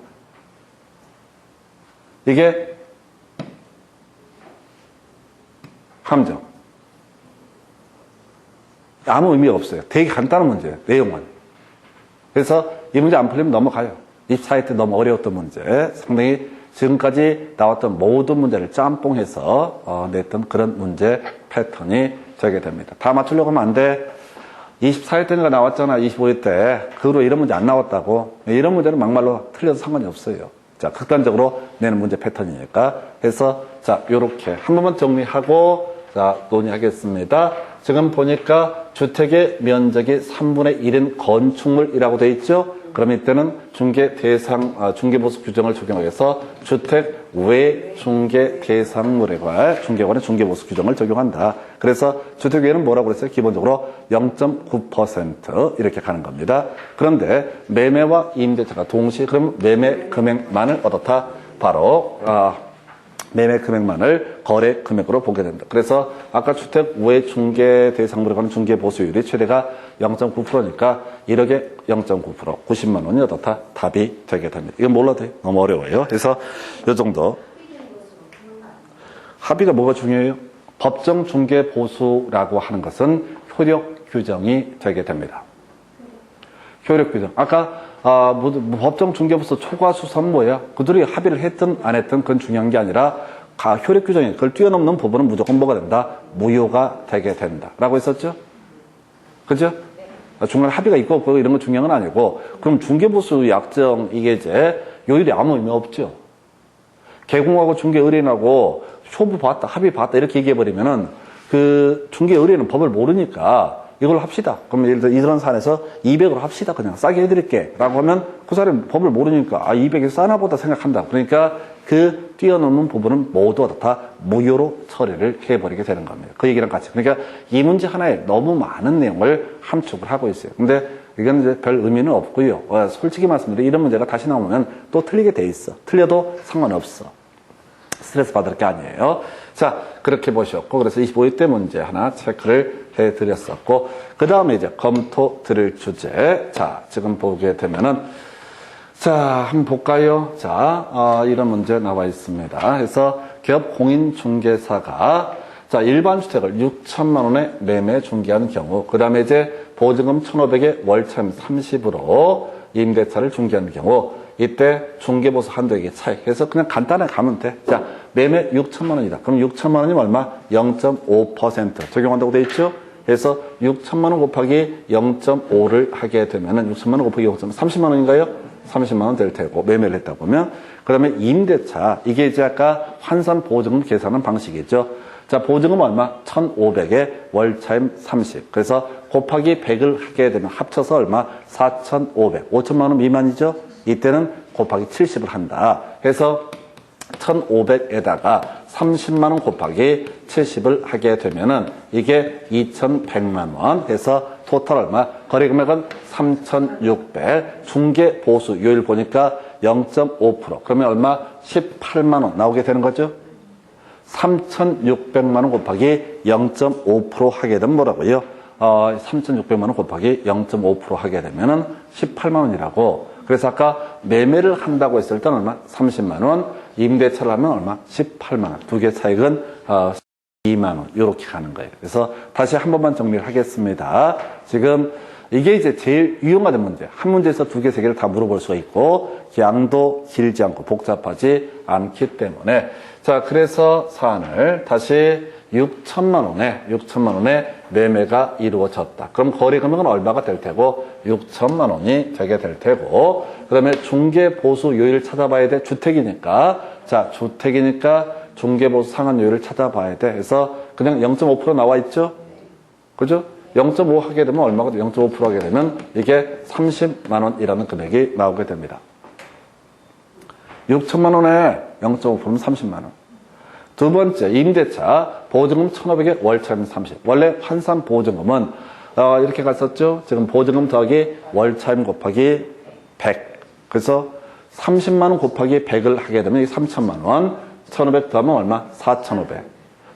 이게 함정. 아무 의미가 없어요. 되게 간단한 문제예요. 내용은. 그래서 이 문제 안 풀리면 넘어가요. 24회 때 너무 어려웠던 문제. 상당히 지금까지 나왔던 모든 문제를 짬뽕해서 냈던 그런 문제 패턴이 되게 됩니다. 다 맞추려고 하면 안 돼. 24회 때가 나왔잖아. 25회 때. 그 후로 이런 문제 안 나왔다고. 이런 문제는 막말로 틀려도 상관이 없어요. 자, 극단적으로 내는 문제 패턴이니까. 그래서 자, 요렇게 한 번만 정리하고 자, 논의하겠습니다. 지금 보니까 주택의 면적이 3분의 1인 건축물이라고 되어 있죠. 그러면 이때는 중개보수 규정을 적용해서 주택 외 중개 대상물에 관해 중개관의 중개보수 규정을 적용한다. 그래서 주택 외에는 뭐라고 그랬어요? 기본적으로 0.9% 이렇게 가는 겁니다. 그런데 매매와 임대차가 동시에 그럼 매매 금액만을 어떻다? 바로 매매 금액만을 거래 금액으로 보게 된다. 그래서 아까 주택 외 중개 대상물에 관한 중개 보수율이 최대가 0.9%니까 1억에 0.9%, 90만 원이 어떻다? 답이 되게 됩니다. 이건 몰라도 돼요. 너무 어려워요. 그래서 이 정도. 합의가 뭐가 중요해요? 법정 중개 보수라고 하는 것은 효력 규정이 되게 됩니다. 효력 규정. 아까 법정 중개보수 초과 수선 뭐야? 그들이 합의를 했든 안 했든 그건 중요한 게 아니라 효력 규정이 그걸 뛰어넘는 부분은 무조건 뭐가 된다? 무효가 되게 된다. 라고 했었죠? 그죠? 중간에 합의가 있고 없고 이런 건 중요한 건 아니고 그럼 중개보수 약정 이게 이제 요일이 아무 의미 없죠. 개공하고 중개 의뢰인하고 쇼부 봤다, 합의 봤다 이렇게 얘기해버리면은 그 중개 의뢰인은 법을 모르니까 이걸 합시다. 그러면 예를 들어 이런 사안에서 200으로 합시다. 그냥 싸게 해드릴게. 라고 하면 그 사람이 법을 모르니까 200이 싸나 보다 생각한다. 그러니까 그 뛰어넘는 부분은 모두 다 무효로 처리를 해버리게 되는 겁니다. 그 얘기랑 같이. 그러니까 이 문제 하나에 너무 많은 내용을 함축을 하고 있어요. 근데 이건 이제 별 의미는 없고요. 솔직히 말씀드리면 이런 문제가 다시 나오면 또 틀리게 돼 있어. 틀려도 상관없어. 스트레스 받을 게 아니에요. 자, 그렇게 보셨고, 그래서 25회 때 문제 하나 체크를 해드렸었고, 그 다음에 이제 검토 드릴 주제. 자, 지금 보게 되면은, 자, 한번 볼까요? 자, 이런 문제 나와 있습니다. 그래서 기업 공인중개사가, 자, 일반 주택을 6천만 원에 매매 중개하는 경우, 그 다음에 이제 보증금 1,500에 월차임 30으로 임대차를 중개하는 경우, 이때 중개보수 한도액의 차이. 그래서 그냥 간단하게 가면 돼. 자, 매매 6천만 원이다. 그럼 6천만 원이면 얼마? 0.5% 적용한다고 돼 있죠? 그래서 6천만 원 곱하기 0.5를 하게 되면은 6천만 원 곱하기 0.5, 30만 원인가요? 30만 원 될 테고 매매를 했다 보면 그 다음에 임대차 이게 이제 아까 환산 보증금 계산하는 방식이죠. 자, 보증금 얼마? 1,500에 월차임 30. 그래서 곱하기 100을 하게 되면 합쳐서 얼마? 4,500. 5천만 원 미만이죠? 이때는 곱하기 70을 한다. 그래서 1,500에다가 30만 원 곱하기 70을 하게 되면은 이게 2,100만 원 해서 토탈 얼마? 거래 금액은 3,600. 중개 보수요일 보니까 0.5%. 그러면 얼마? 18만 원 나오게 되는 거죠? 3,600만 원 곱하기 0.5% 하게 되면 뭐라고요? 3,600만 원 곱하기 0.5% 하게 되면은 18만 원이라고. 그래서 아까 매매를 한다고 했을 때는 얼마? 30만 원. 임대차를 하면 얼마? 18만 원. 두 개 차익은 2만 원. 이렇게 가는 거예요. 그래서 다시 한 번만 정리를 하겠습니다. 지금 이게 이제 제일 유용하던 문제. 한 문제에서 두 개, 세 개를 다 물어볼 수가 있고 양도 길지 않고 복잡하지 않기 때문에 자, 그래서 사안을 다시 6천만 원에 매매가 이루어졌다. 그럼 거래 금액은 얼마가 될 테고 6천만 원이 되게 될 테고 그다음에 중개 보수 요일을 찾아봐야 돼. 주택이니까. 자, 주택이니까 중개 보수 상한 요일을 찾아봐야 돼. 그래서 그냥 0.5% 나와 있죠? 그죠? 0.5 하게 되면 얼마가 돼? 0.5% 하게 되면 이게 30만 원이라는 금액이 나오게 됩니다. 6천만 원에 0.5%면 30만 원. 두 번째, 임대차 보증금 1,500에 월차임 30. 원래 환산 보증금은 이렇게 갔었죠. 지금 보증금 더하기 월차임 곱하기 100. 그래서 30만 원 곱하기 100을 하게 되면 이게 3천만 원. 1,500 더하면 얼마? 4,500.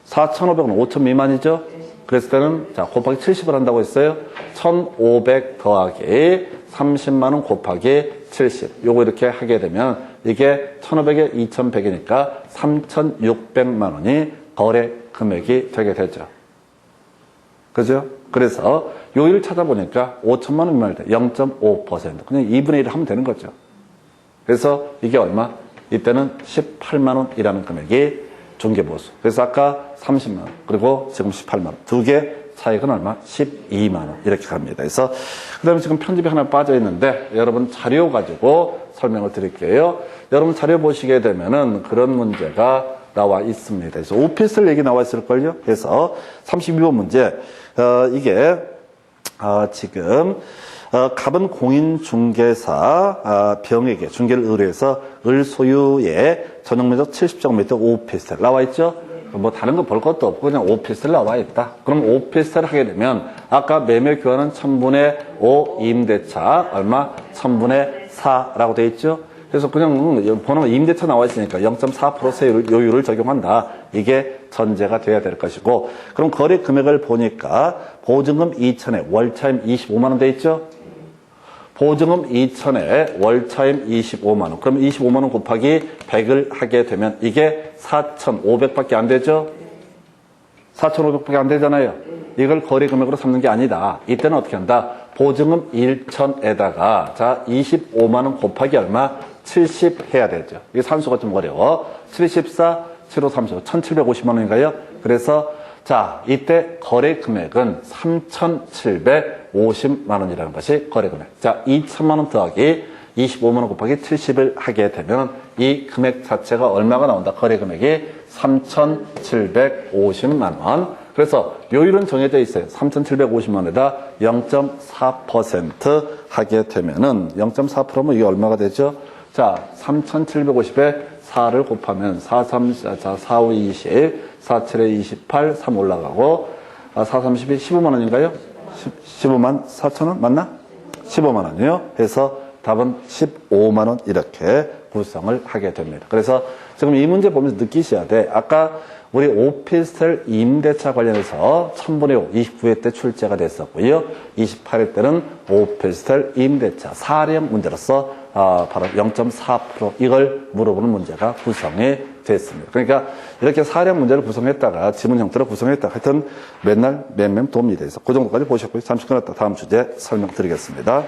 4,500은 5천 미만이죠. 그랬을 때는 자 곱하기 70을 한다고 했어요. 1,500 더하기 30만 원 곱하기 70. 요거 이렇게 하게 되면 이게 1,500에 2,100이니까 3,600만 원이 거래 금액이 되게 되죠. 그죠? 그래서 요일을 찾아보니까 5천만 원 미만일 때 0.5%. 그냥 2분의 1을 하면 되는 거죠. 그래서 이게 얼마? 이때는 18만 원이라는 금액이 중개보수. 그래서 아까 30만 원, 그리고 지금 18만 원. 두 개 차익은 얼마? 12만 원. 이렇게 갑니다. 그래서, 그 다음에 지금 편집이 하나 빠져 있는데, 여러분 자료 가지고 설명을 드릴게요. 여러분 자료 보시게 되면은 그런 문제가 나와 있습니다. 그래서 오피스텔 얘기 나와 있을걸요? 그래서 32번 문제, 이게, 지금, 갑은 공인중개사 병에게 중개를 의뢰해서 을 소유의 전용면적 70제곱미터 오피스텔 나와 있죠? 뭐 다른 거 볼 것도 없고 그냥 오피스텔 나와 있다. 그럼 오피스텔 하게 되면 아까 매매 교환은 1,000분의 5 임대차 얼마? 1,000분의 4라고 돼 있죠? 그래서 그냥 보면 임대차 나와 있으니까 0.4% 세율 적용한다. 이게 전제가 돼야 될 것이고 그럼 거래 금액을 보니까 보증금 2천에 월차임 25만 원 돼 있죠? 보증금 2천에 월차임 25만 원. 그럼 25만 원 곱하기 100을 하게 되면 이게 4,500밖에 안 되죠? 4,500밖에 안 되잖아요. 이걸 거래 금액으로 삼는 게 아니다. 이때는 어떻게 한다? 보증금 1천에다가 자 25만 원 곱하기 얼마? 70 해야 되죠. 이게 산수가 좀 어려워. 74, 75, 35, 1,750만 원인가요? 그래서 자, 이때 거래 금액은 3,750만 원이라는 것이 거래 금액. 자, 2천만 원 더하기 25만 원 곱하기 70을 하게 되면 이 금액 자체가 얼마가 나온다? 거래 금액이 3,750만 원. 그래서 요율은 정해져 있어요. 3,750만 원에다 0.4% 하게 되면은 0.4%면 이게 얼마가 되죠? 자, 3,750에 4를 곱하면 4, 3, 자, 4, 5, 20, 4, 7에 28, 3 올라가고 4, 32, 15만 원인가요? 15만 4천 원 맞나? 15만 원이요. 해서 답은 15만 원 이렇게 구성을 하게 됩니다. 그래서 지금 이 문제 보면서 느끼셔야 돼. 아까 우리 오피스텔 임대차 관련해서 1000분의 5, 29회 때 출제가 됐었고요. 28회 때는 오피스텔 임대차 사례형 문제로서 바로 0.4% 이걸 물어보는 문제가 구성이 됐습니다. 그러니까 이렇게 사례형 문제를 구성했다가 지문 형태로 구성했다. 하여튼 맨날 맴맴 도움이 돼서 그 정도까지 보셨고요. 잠시 끊었다 다음 주제 설명드리겠습니다.